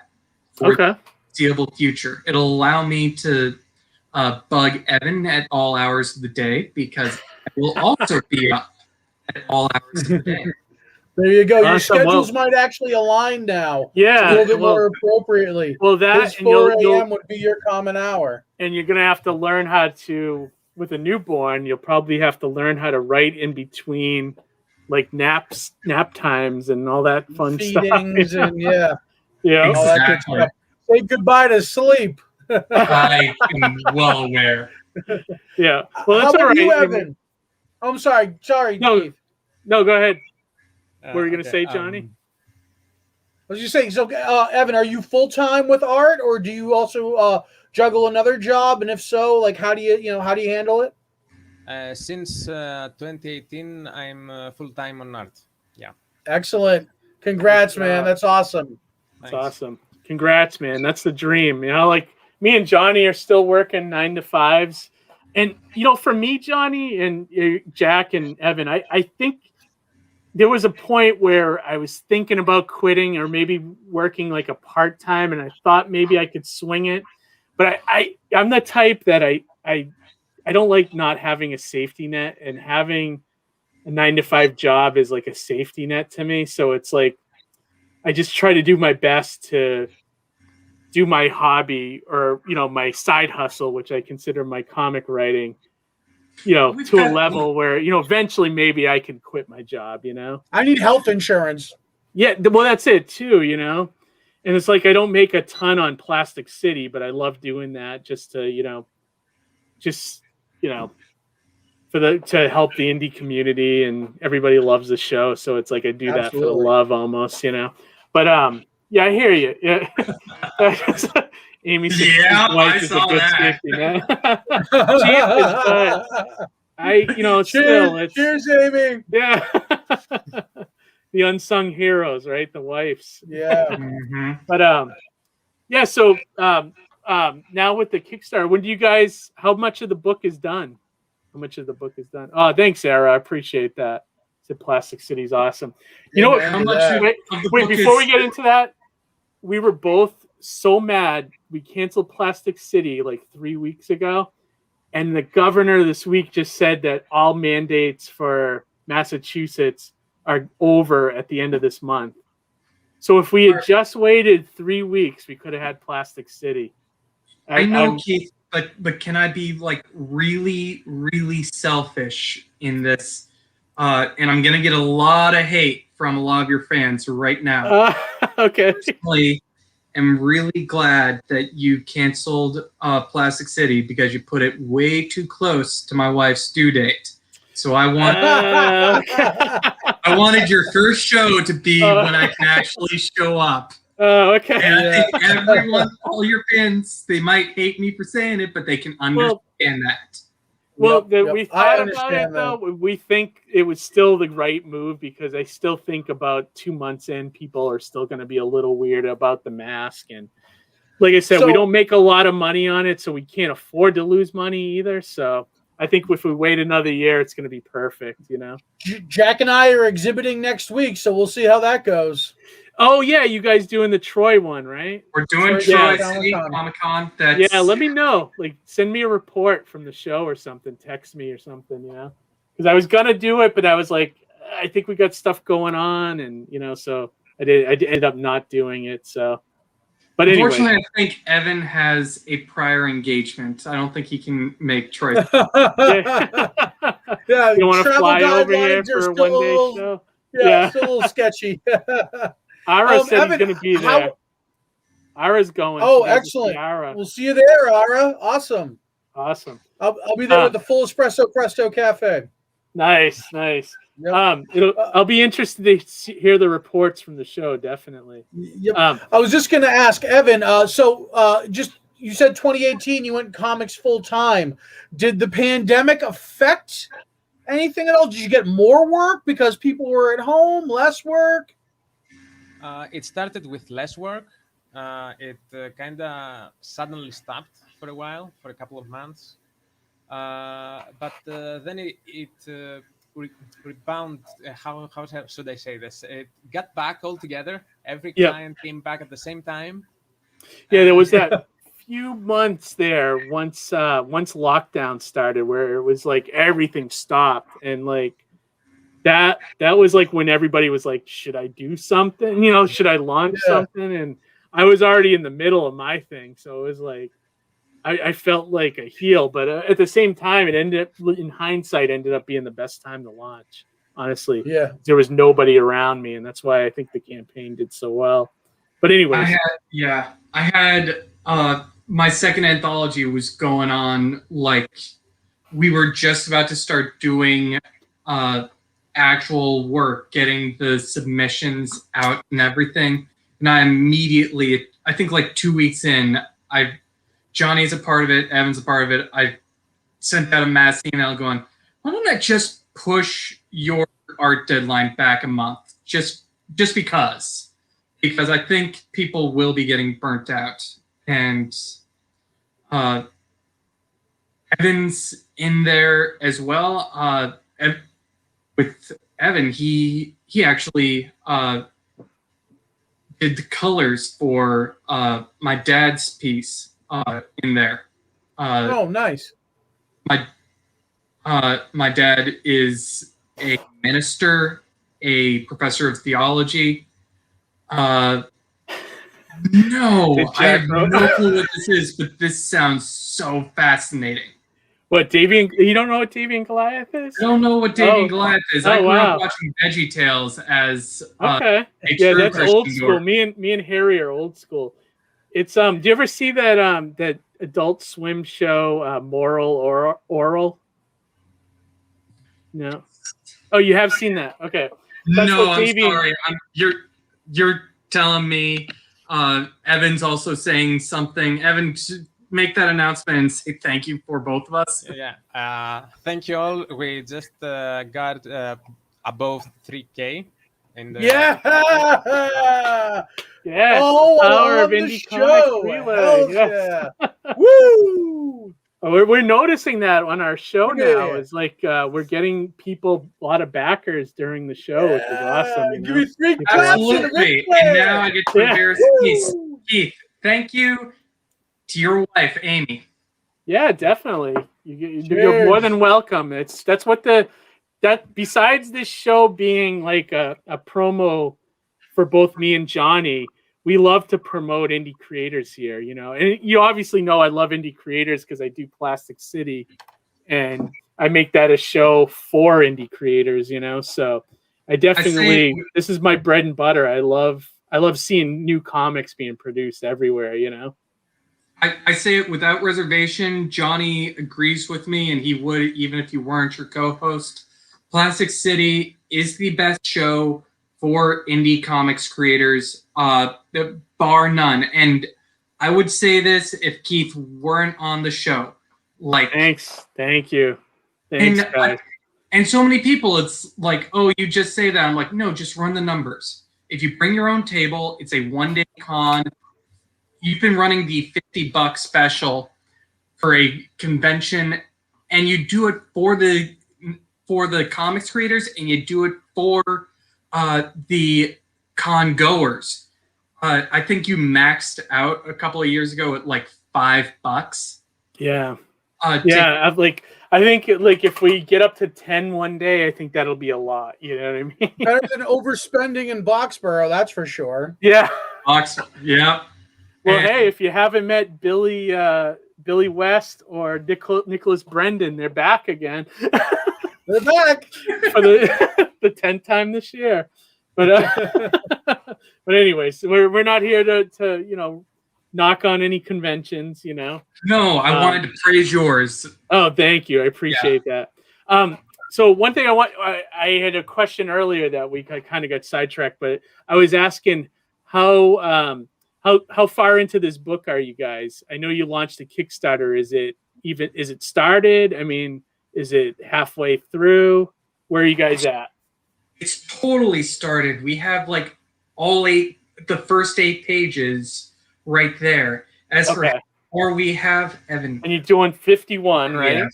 for the foreseeable future. It'll allow me to bug Evan at all hours of the day because I will also be up at all hours of the day. There you go. Your Awesome. schedules might actually align now. Yeah. A little bit more appropriately. Well, that His and 4 a.m. would be your common hour. and you're gonna have to learn how to, with a newborn, you'll probably have to learn how to write in between, like nap times and all that fun Feedings stuff. and yeah. Yeah. All that good stuff. Say goodbye to sleep. I am well aware. Yeah. Well, How that's all about right. you, Evan? Oh, I'm sorry. Sorry, No. Keith. No, go ahead. What were you gonna say, Johnny? I was just saying. So, Evan, are you full time with art, or do you also juggle another job? And if so, like, how do you handle it? Since 2018, I'm full time on art. Yeah. Excellent. Congrats, man. That's awesome. That's awesome. Congrats, man. That's the dream. You know, like me and Johnny are still working 9 to 5s. And, you know, for me, Johnny and Jack and Evan, I think there was a point where I was thinking about quitting or maybe working like a part-time, and I thought maybe I could swing it. But I'm the type that I don't like not having a safety net, and having a 9 to 5 job is like a safety net to me. So it's like, I just try to do my best to do my hobby or, you know, my side hustle, which I consider my comic writing, you know, to a level where, you know, eventually maybe I can quit my job, you know? I need health insurance. Yeah. Well, that's it too, you know? And it's like, I don't make a ton on Plastic City, but I love doing that just to, you know, to help the indie community, and everybody loves the show. So it's like, I do that for the love almost, you know? But, yeah, I hear you. Yeah. Amy said, yeah, I is saw a good that. safety net. Cheers, Amy. Yeah. The unsung heroes, right? The wives. Yeah. Mm-hmm. But yeah, so now with the Kickstarter, when do you guys, how much of the book is done? How much of the book is done? Oh, thanks, Sarah. I appreciate that. Said Plastic City's awesome. You know what? How much Wait, before we get into that, we were both so mad. We canceled Plastic City like 3 weeks ago, and the governor this week just said that all mandates for Massachusetts are over at the end of this month. So if we had just waited 3 weeks, we could have had Plastic City. I know, Keith, but can I be like really, really selfish in this? And I'm gonna get a lot of hate from a lot of your fans right now. Okay. Personally, am really glad that you canceled Plastic City because you put it way too close to my wife's due date. So I wanted your first show to be when I can actually show up. Oh, okay. And I think everyone, all your fans, they might hate me for saying it, but they can understand that. Well, we thought about it, though. We think it was still the right move, because I still think about 2 months in, people are still going to be a little weird about the mask. And like I said, we don't make a lot of money on it, so we can't afford to lose money either. So I think if we wait another year, it's going to be perfect, you know? Jack and I are exhibiting next week, so we'll see how that goes. Oh, yeah, you guys doing the Troy one, right? We're doing Troy City Comic-Con. Yeah, let me know. Like, send me a report from the show or something. Text me or something, you know? Because I was going to do it, but I was like, I think we got stuff going on, and, you know, so I ended up not doing it, so. But anyway. Unfortunately, I think Evan has a prior engagement. I don't think he can make Troy. Yeah, you want to fly over here for a one-day show? Yeah, it's a little sketchy. Ara said Evan, he's going to be there. Ara's going. Oh, excellent. We'll see you there, Ara. Awesome. Awesome. I'll be there with the full espresso presto cafe. Nice. Yep. I'll be interested to hear the reports from the show. Definitely. Yep. I was just going to ask Evan. Just you said 2018 you went comics full time. Did the pandemic affect anything at all? Did you get more work because people were at home, less work? It started with less work. It kind of suddenly stopped for a while, for a couple of months. But then it rebound. How should I say this? It got back altogether. Every client came back at the same time. Yeah, there was that few months there once lockdown started where it was like everything stopped, and like that was like when everybody was like, should I do something? You know, should I launch something? And I was already in the middle of my thing, so it was like I felt like a heel, but at the same time, it ended up, in hindsight, ended up being the best time to launch. Honestly, there was nobody around me, and that's why I think the campaign did so well. But anyways, I had my second anthology was going on, like we were just about to start doing actual work, getting the submissions out and everything, and I immediately, I think like 2 weeks in, Johnny's a part of it, Evan's a part of it. I sent out a mass email going, why don't I just push your art deadline back a month? Just because I think people will be getting burnt out. And Evan's in there as well. With Evan, he actually did the colors for my dad's piece. In there. Oh, nice. My dad is a minister, a professor of theology. No, I have no clue what this is, but this sounds so fascinating. What, Davy? You don't know what Davy and Goliath is? I don't know what Davy and Goliath is. I grew up watching Veggie Tales as okay. Yeah, that's old school. Me and Harry are old school. It's do you ever see that that Adult Swim show Moral or Oral? No. Oh, you have seen that. Okay. That's no, I'm sorry. You're telling me Evan's also saying something. Evan, make that announcement and say thank you for both of us. Yeah. Thank you all. We just got above 3K. Yes, oh, the power of indie comics relay. Yes. Woo! We're noticing that on our show now. It's like we're getting people, a lot of backers during the show, which is awesome. You know? Give me 3 absolutely. And now I get to embarrass Keith. Thank you to your wife, Amy. Yeah, definitely. You're more than welcome. That's what besides this show being like a promo for both me and Johnny, we love to promote indie creators here, you know. And you obviously know I love indie creators because I do Plastic City, and I make that a show for indie creators, you know. So I definitely, this is my bread and butter. I love seeing new comics being produced everywhere, you know. I say it without reservation. Johnny agrees with me, and he would even if you weren't your co-host. Plastic City is the best show for indie comics creators, bar none. And I would say this if Keith weren't on the show. Like, thanks, thank you, thanks, guys. And so many people, it's like, oh, you just say that. I'm like, no, just run the numbers. If you bring your own table, it's a one-day con. You've been running the $50 special for a convention, and you do it for the comics creators, and you do it for the con goers. I think you maxed out a couple of years ago at like $5. Yeah. I think if we get up to 10 one day, I think that'll be a lot. You know what I mean? Better than overspending in Boxborough, that's for sure. Yeah. Yeah. Well, hey, if you haven't met Billy West or Nicholas Brendan, they're back again. They're back for the 10th time this year. But anyways, we're not here to you know, knock on any conventions, you know. No, I wanted to praise yours. Oh, thank you. I appreciate that. So one thing I had a question earlier that we kind of got sidetracked, but I was asking how far into this book are you guys? I know you launched a Kickstarter. Is it started? I mean, is it halfway through? Where are you guys at? It's totally started. We have like the first 8 pages right there. As for we have Evan. And you're doing 51, right? Yeah.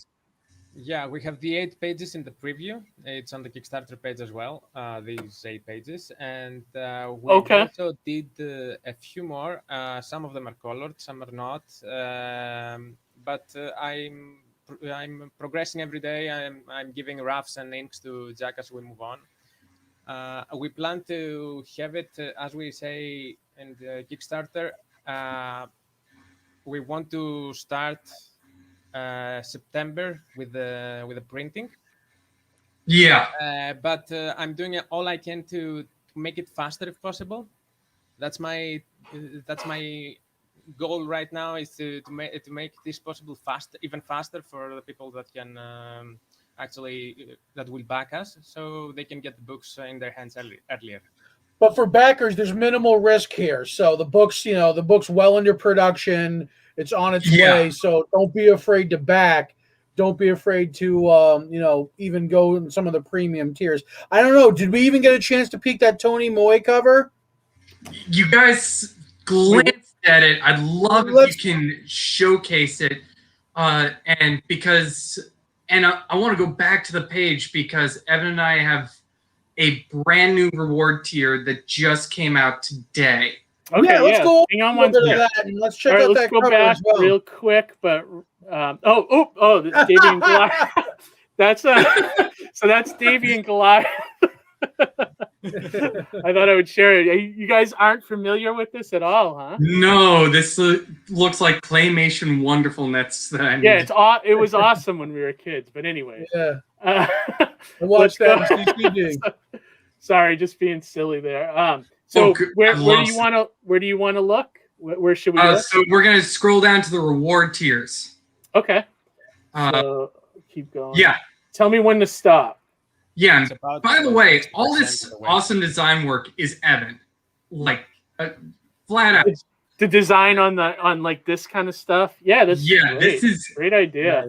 Yeah, we have the 8 pages in the preview. It's on the Kickstarter page as well. These 8 pages, and we also did a few more. Some of them are colored, some are not. But I'm progressing every day. I'm giving roughs and inks to Jack as we move on. We plan to have it, as we say in the Kickstarter. We want to start September with the printing. Yeah. But I'm doing all I can to make it faster if possible. That's my goal right now, is to make this possible faster, even faster, for the people that can that will back us, so they can get the books in their hands earlier. But for backers, there's minimal risk here. So the book's well under production. It's on its way. So don't be afraid to back. Don't be afraid to, even go in some of the premium tiers. I don't know. Did we even get a chance to peek that Tony Moy cover? You guys glanced at it. I'd love if you can showcase it. I want to go back to the page because Evan and I have a brand new reward tier that just came out today. Okay, let's go. Hang on one second. And let's check out that cover as well. Real quick, but Davy and Goliath. That's Davy and Goliath. I thought I would share it. You guys aren't familiar with this at all, huh? No, this looks like claymation wonderfulness. It was awesome when we were kids. But anyway, I watched that on CCD. Sorry, just being silly there. So where do you want to look? Where should we look? So we're gonna scroll down to the reward tiers. Okay. So keep going. Yeah. Tell me when to stop. Yeah. And by the way, all this awesome design work is Evan, like flat out. The design on like this kind of stuff. Yeah, great. This is great idea.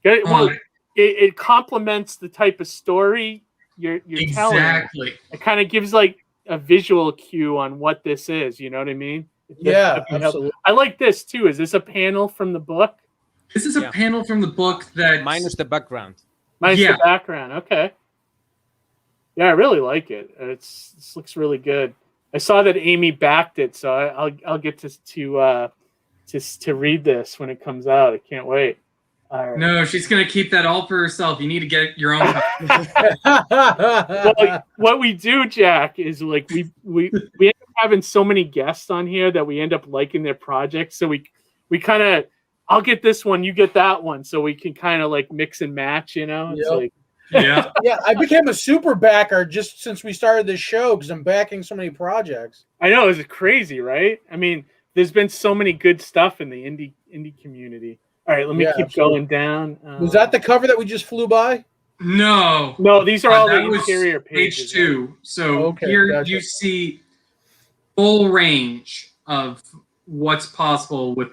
Nice. Well, it complements the type of story you're telling. Exactly. It kind of gives like a visual cue on what this is. You know what I mean? Yeah, absolutely. I like this too. Is this a panel from the book? This is a panel from the book that minus the background. Minus the background. Okay. Yeah, I really like it. This looks really good. I saw that Amy backed it, so I'll get to read this when it comes out. I can't wait. All right. No, she's gonna keep that all for herself. You need to get your own. Well, what we do, Jack, is like we end up having so many guests on here that we end up liking their projects. So we kind of, I'll get this one, you get that one, so we can kind of like mix and match. It's like. Yeah. Yeah, I became a super backer just since we started this show because I'm backing so many projects. I know, it's crazy, right? I mean, there's been so many good stuff in the indie community. All right, let me keep going down. Was that the cover that we just flew by? No, these are all the interior pages. Page 2. So here you see full range of what's possible with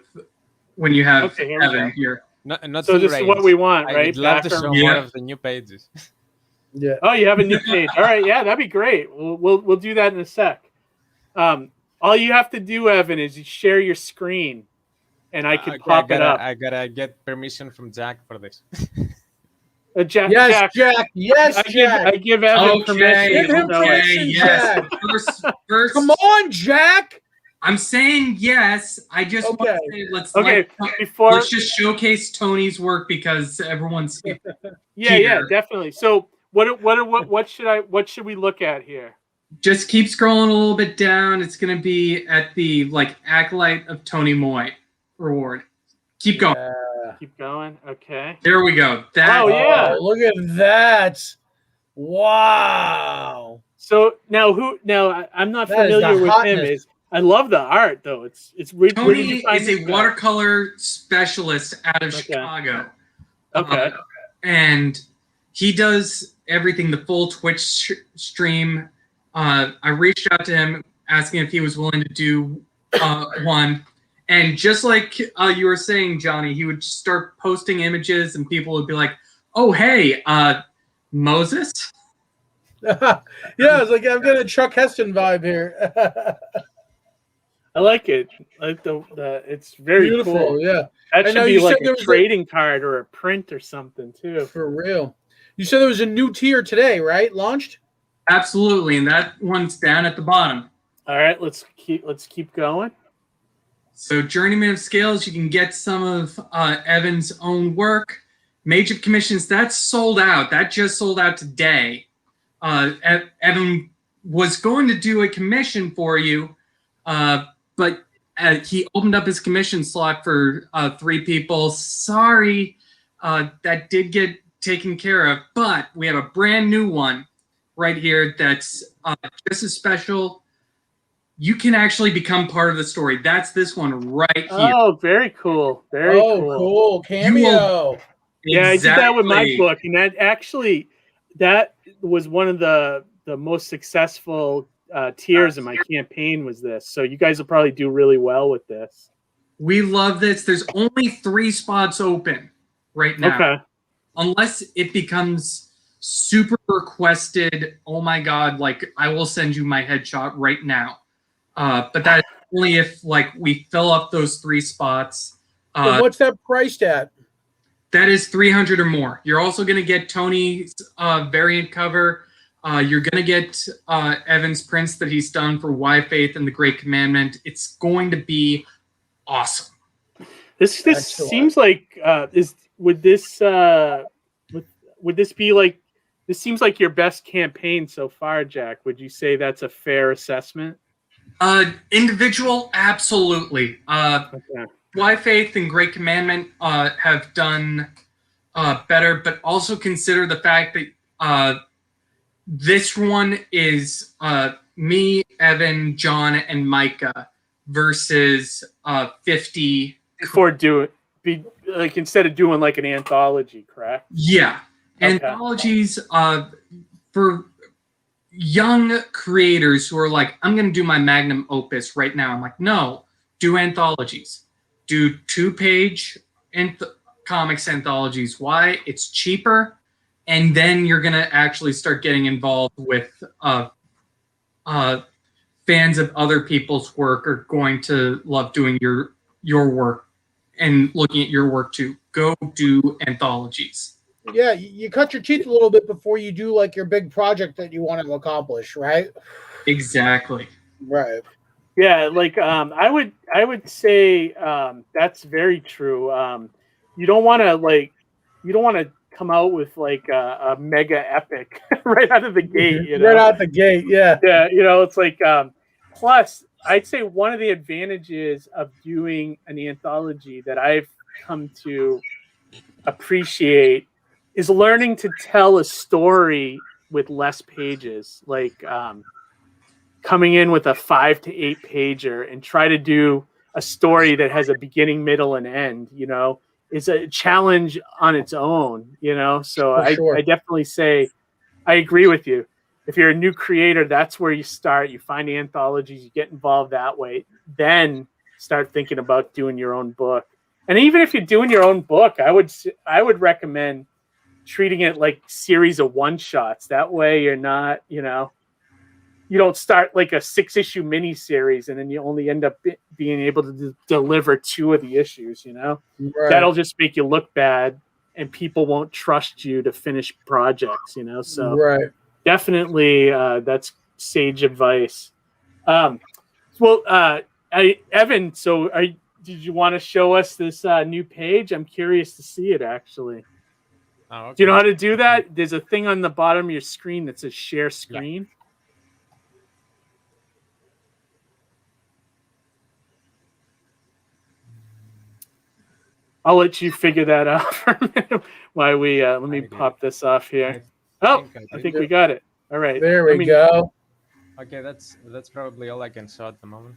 when you have Evan here. Not so this is what we want, right? I'd love to show more of the new pages. Yeah. Oh, you have a new page. All right, yeah, that'd be great. We'll do that in a sec. All you have to do, Evan, is you share your screen, and I can pop it up. I gotta get permission from Jack for this. Jack. Yes, Jack. I give Evan permission. Give him permission, yes. Jack. First, come on, Jack. I'm saying yes. I just want to say let's just showcase Tony's work because everyone's yeah, definitely. So what should we look at here? Just keep scrolling a little bit down. It's gonna be at the Acolyte of Tony Moy reward. Keep going. Keep going. Okay. There we go. Look at that. Wow. So now I'm not familiar with him. I love the art though. Tony is a watercolor specialist out of Chicago. Okay. And he does everything, the full Twitch stream. I reached out to him asking if he was willing to do one. And just like you were saying, Johnny, he would start posting images and people would be like, oh, hey, Moses? Yeah, it's like I'm getting a Chuck Heston vibe here. I like it. I like it's very Beautiful, cool. yeah. That I should know be you like said there a was trading card or a print or something too. For real. You said there was a new tier today, right? Launched? Absolutely, and that one's down at the bottom. All right, let's keep going. So Journeyman of Scales, you can get some of Evan's own work. Mage of Commissions, that's sold out. That just sold out today. Evan was going to do a commission for you, but he opened up his commission slot for 3 people. Sorry, that did get taken care of, but we have a brand new one right here that's just as special. You can actually become part of the story. That's this one right here. Oh, very cool. Very cool. Cameo. Yeah, I did that with my book, and that was one of the most successful tiers in my campaign was this. So you guys will probably do really well with this. We love this. There's only 3 spots open right now. Okay. Unless it becomes super requested. Oh my God, like I will send you my headshot right now. But that is only if like we fill up those 3 spots. And what's that priced at? That is 300 or more. You're also going to get Tony's variant cover. You're going to get Evan's prints that he's done for Why Faith and the Great Commandment. It's going to be awesome. This seems like would this be like, this seems like your best campaign so far, Jack. Would you say that's a fair assessment? Individual, absolutely. Okay. Why Faith and Great Commandment have done better, but also consider the fact that this one is me, Evan, John, and Micah versus 50. Instead of doing like an anthology, correct? Yeah. Okay. Anthologies for young creators who are like, I'm going to do my magnum opus right now. I'm like, no, do anthologies. Do 2-page comics anthologies. Why? It's cheaper, and then you're going to actually start getting involved with fans of other people's work are going to love doing your work and looking at your work too. Go do anthologies. Yeah, you cut your teeth a little bit before you do like your big project that you want to accomplish, right? Exactly. Right. Yeah, like I would say that's very true. You don't want to come out with like a mega epic right out of the gate. You know? Right out the gate, yeah. Yeah, it's like plus I'd say one of the advantages of doing an anthology that I've come to appreciate is learning to tell a story with less pages, like coming in with a 5 to 8 pager and try to do a story that has a beginning, middle, and end, is a challenge on its own, So I definitely say I agree with you. If you're a new creator, that's where you start. You find anthologies, you get involved that way, then start thinking about doing your own book. And even if you're doing your own book, I would recommend treating it like series of one-shots. That way you're not, you don't start like a 6-issue mini-series and then you only end up being able to deliver 2 of the issues, Right. That'll just make you look bad and people won't trust you to finish projects, So right. Definitely that's sage advice. Evan, so did you want to show us this new page? I'm curious to see it actually. Oh, okay. Do you know how to do that? There's a thing on the bottom of your screen that says share screen. Yeah. I'll let you figure that out for a minute while we let me pop this off here. I think we got it. All right. There we go. Okay, that's probably all I can show at the moment.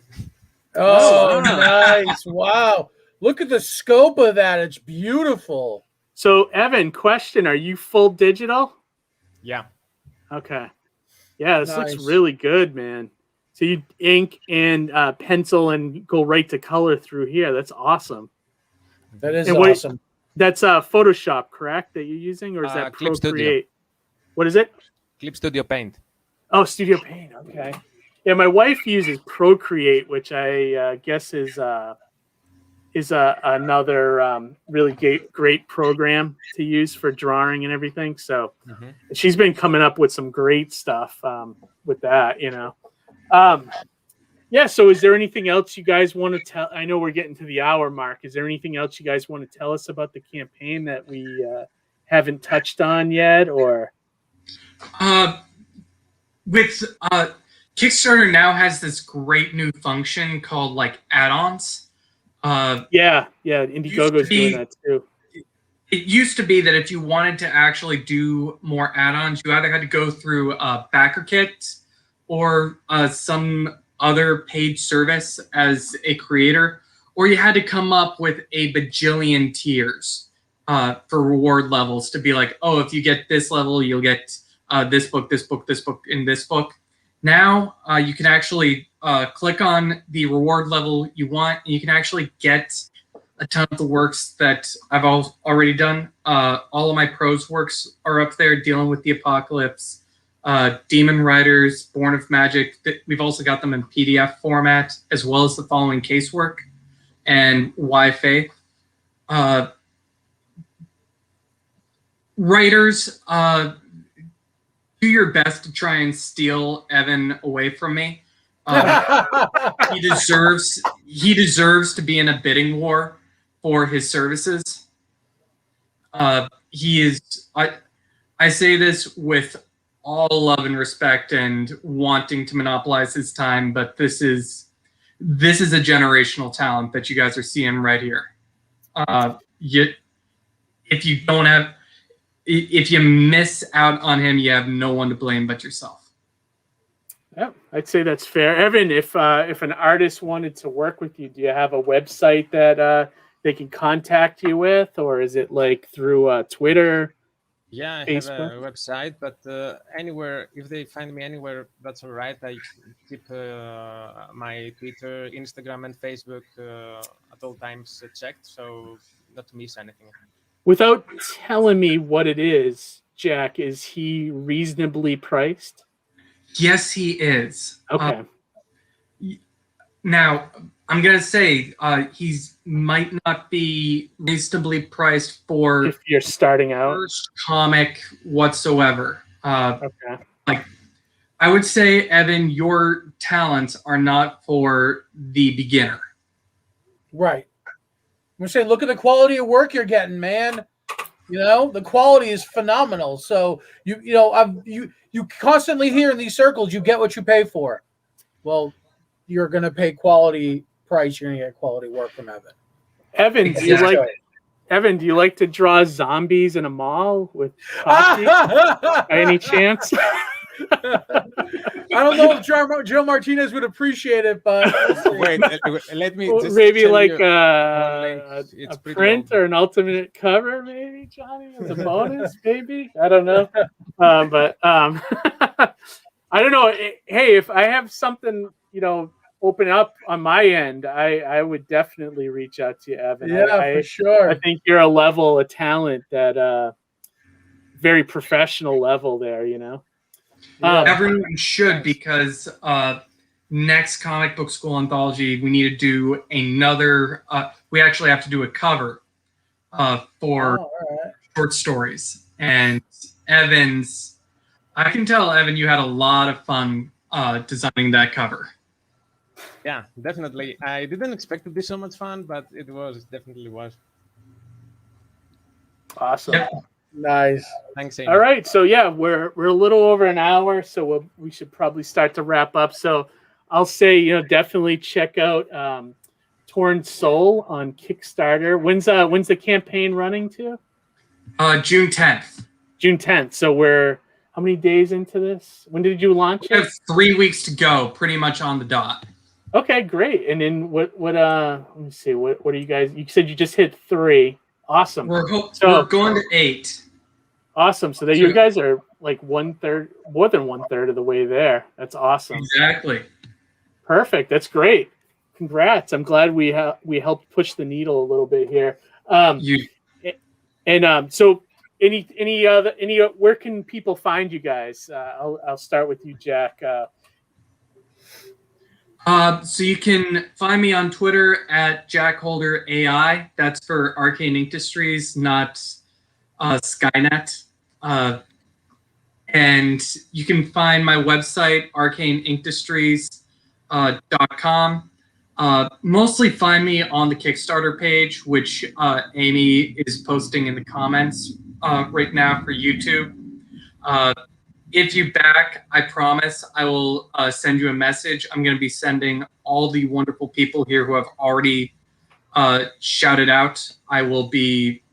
Oh, nice. Wow. Look at the scope of that. It's beautiful. So Evan, question: are you full digital? Yeah. Okay. Yeah, this Nice. looks really good, man. So you ink and pencil and go right to color through here. That's awesome. That is And what- awesome. That's Photoshop, correct? That you're using, or is that Clip Studio. Procreate? What is it? Clip Studio Paint. Oh, Studio Paint. Okay. Yeah, my wife uses Procreate, which I guess is another really great program to use for drawing and everything. So she's been coming up with some great stuff with that, you know. Yeah, so is there anything else you guys want to tell? I know we're getting to the hour mark. Is there anything else you guys want to tell us about the campaign that we haven't touched on yet? Or with Kickstarter now has this great new function called like add-ons. Yeah, Indiegogo's doing that too. It used to be that if you wanted to actually do more add-ons, you either had to go through BackerKit or some other paid service as a creator, or you had to come up with a bajillion tiers for reward levels to be like, oh, if you get this level, you'll get this book, this book, this book, and this book. Now you can actually click on the reward level you want, and you can actually get a ton of the works that I've already done. All of my prose works are up there dealing with the apocalypse. Demon Riders, Born of Magic. We've also got them in PDF format, as well as the following casework and Why Faith. Writers, do your best to try and steal Evan away from me. He deserves to be in a bidding war for his services. He is. I say this with all love and respect and wanting to monopolize his time, but this is a generational talent that you guys are seeing right here. If you miss out on him, you have no one to blame but yourself. Yeah, I'd say that's fair. Evan, if an artist wanted to work with you, do you have a website that they can contact you with, or is it like through Twitter? Yeah, I Facebook? have a website, but anywhere, if they find me anywhere, that's all right. I keep my Twitter, Instagram, and Facebook at all times checked, so not to miss anything. Without telling me what it is, Jack, is he reasonably priced? Yes, he is. Okay. Now, I'm going to say he's might not be reasonably priced for If you're starting out. first comic whatsoever. Okay. Like, I would say, Evan, your talents are not for the beginner. Right. I'm gonna say, look at the quality of work you're getting, man. You know, the quality is phenomenal. So you constantly hear in these circles, you get what you pay for. Well, you're gonna pay quality price. You're gonna get quality work from Evan. Evan, do you like to draw zombies in a mall with coffee? By any chance? I don't know if Joe Martinez would appreciate it, but Wait, let me just maybe tell like you a pretty print long. or an ultimate cover, maybe, Johnny, as a bonus, maybe. I don't know, but I don't know. Hey, if I have something, open up on my end, I would definitely reach out to you, Evan. yeah, for sure. I think you're a level of talent that very professional level there, Everyone should, because next comic book school anthology, we need to do another. We actually have to do a cover for short stories. And Evan's, I can tell, Evan, you had a lot of fun designing that cover. Yeah, definitely. I didn't expect it to be so much fun, but it definitely was. Awesome. Yep. Nice. Thanks, Amy. All right, so yeah, we're a little over an hour, so we should probably start to wrap up. So I'll say, definitely check out Torn Soul on Kickstarter. When's the campaign running to? June 10th. June 10th. So we're how many days into this? When did you launch We it? have 3 weeks to go, pretty much on the dot. Okay, great. And then what let me see, what are you guys? You said you just hit 3. Awesome. We're So- going to 8. Awesome. So that you guys are like more than 1/3 of the way there. That's awesome. Exactly. Perfect. That's great. Congrats. I'm glad we helped push the needle a little bit here. So any where can people find you guys? I'll start with you, Jack. So you can find me on Twitter at JackHolderAI. That's for Arcane Industries, not Skynet. And you can find my website, arcaneindustries.com. Mostly find me on the Kickstarter page, which Amy is posting in the comments right now for YouTube. If you back, I promise I will send you a message. I'm going to be sending all the wonderful people here who have already shouted out. I will be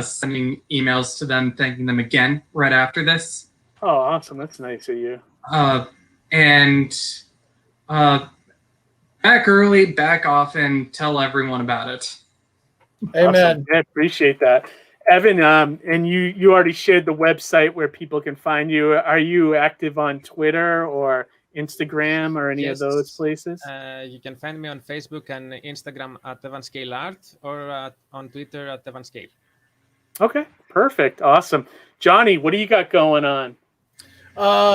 sending emails to them, thanking them again right after this. Oh, awesome. That's nice of you. And back early, back often, tell everyone about it. Amen. Awesome. I appreciate that. Evan, and you already shared the website where people can find you. Are you active on Twitter or Instagram or any of those places? You can find me on Facebook and Instagram at Evanscale Art or on Twitter at Evanscale. Okay, perfect. Awesome. Johnny, what do you got going on?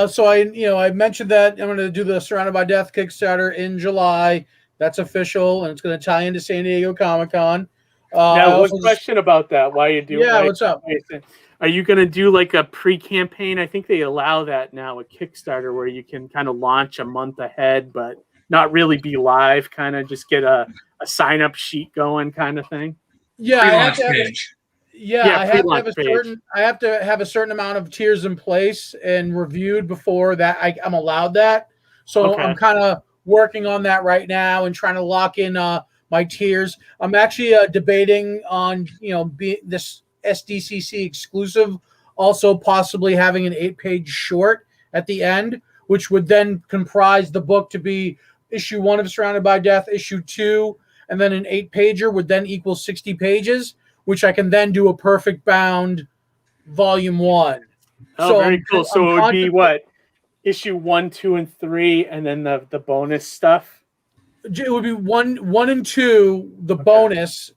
So I mentioned that I'm going to do the Surrounded by Death Kickstarter in July. That's official, and it's going to tie into San Diego Comic-Con. Now, one question about that. Why you do? Yeah, what's up? Are you going to do like a pre-campaign? I think they allow that now with Kickstarter, where you can kind of launch a month ahead, but not really be live. Kind of just get a sign-up sheet going, kind of thing. Yeah, I have to have I have to have a certain amount of tiers in place and reviewed before that I'm allowed that. So I'm kind of working on that right now and trying to lock in my tiers. I'm actually debating on this SDCC exclusive, also possibly having an 8-page short at the end, which would then comprise the book to be issue 1 of Surrounded by Death, issue 2, and then an 8-pager would then equal 60 pages, which I can then do a perfect bound volume 1. Oh, so very cool. So it would be what? Issue 1, 2, and 3, and then the bonus stuff? It would be 1 and 2, the bonus,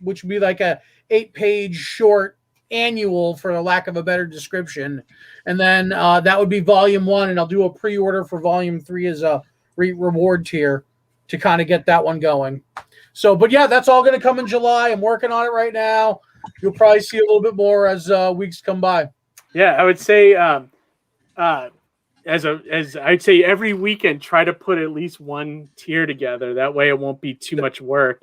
which would be like a 8-page short annual, for the lack of a better description. And then that would be volume 1, and I'll do a pre-order for volume 3 as a reward tier to kind of get that one going. So, but yeah, that's all going to come in July. I'm working on it right now. You'll probably see a little bit more as weeks come by. Yeah, I would say, as I'd say every weekend, try to put at least one tier together. That way, it won't be too much work.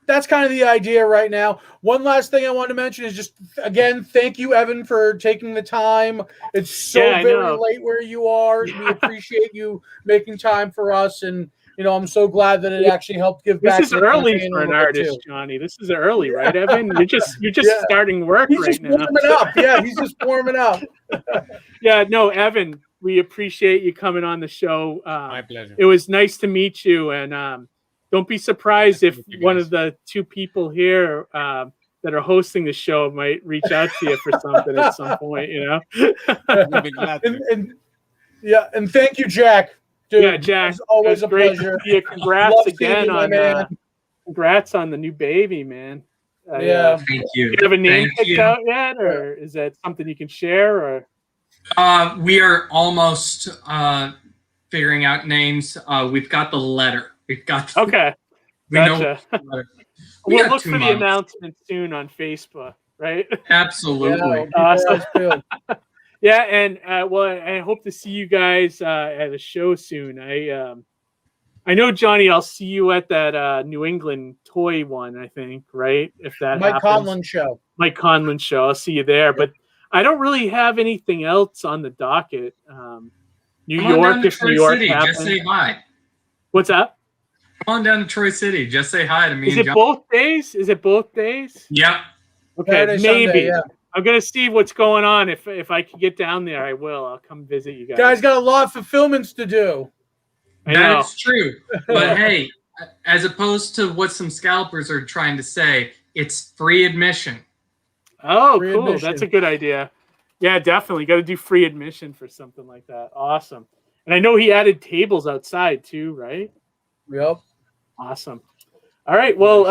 That's kind of the idea right now. One last thing I wanted to mention is just, again, thank you, Evan, for taking the time. It's so very late where you are. We appreciate you making time for us, and I'm so glad that it actually helped give back. This is early for an artist, Johnny. This is early, right, Evan? You're just starting work right now. He's just warming up. Yeah, he's just warming up. Yeah, no, Evan, we appreciate you coming on the show. My pleasure. It was nice to meet you, and don't be surprised if one of the 2 people here that are hosting the show might reach out to you for something at some point. We'll be glad to. And thank you, Jack. Dude, yeah, Jack, it's always a pleasure. Yeah, congrats again congrats on the new baby, man. Yeah, thank you. Do you have a name picked out yet, or is that something you can share? Or we are almost figuring out names. We've got the letter. We've got okay. We know. We'll look for the announcement soon on Facebook, right? Absolutely. Yeah, awesome. Yeah, and I hope to see you guys at a show soon. I know, Johnny, I'll see you at that New England toy one, I think, right? If that Mike happens. Conlon show. I'll see you there. But I don't really have anything else on the docket. New York, if New York happens. Just say hi. What's up? Come on down to Troy City. Just say hi to me. Is it both days? Yep. Okay, Saturday, maybe. Sunday, yeah. I'm gonna see what's going on. If I can get down there, I will. I'll come visit you guys. Guys got a lot of fulfillments to do. That's true. But hey, as opposed to what some scalpers are trying to say, It's free admission. Oh, Free cool. admission. That's a good idea. Yeah, definitely. Got to do free admission for something like that. Awesome. And I know he added tables outside too, right? Yep. Awesome. All right. Well,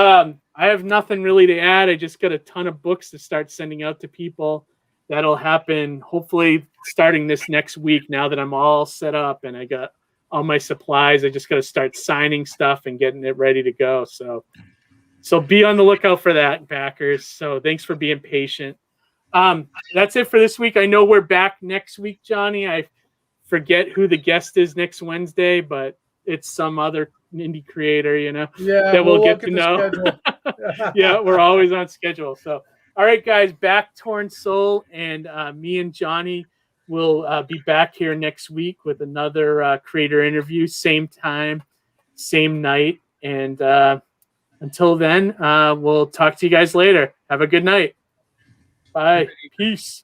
I have nothing really to add. I just got a ton of books to start sending out to people. That'll happen hopefully starting this next week now that I'm all set up and I got all my supplies. I just got to start signing stuff and getting it ready to go. So be on the lookout for that, backers. So thanks for being patient. That's it for this week. I know we're back next week, Johnny. I forget who the guest is next Wednesday, but it's some other indie creator, Yeah, that we'll get look to at the know. schedule. Yeah, we're always on schedule. So, all right, guys, back Torn Soul, and me and Johnny will be back here next week with another creator interview, same time, same night. And until then, we'll talk to you guys later. Have a good night. Bye. Peace.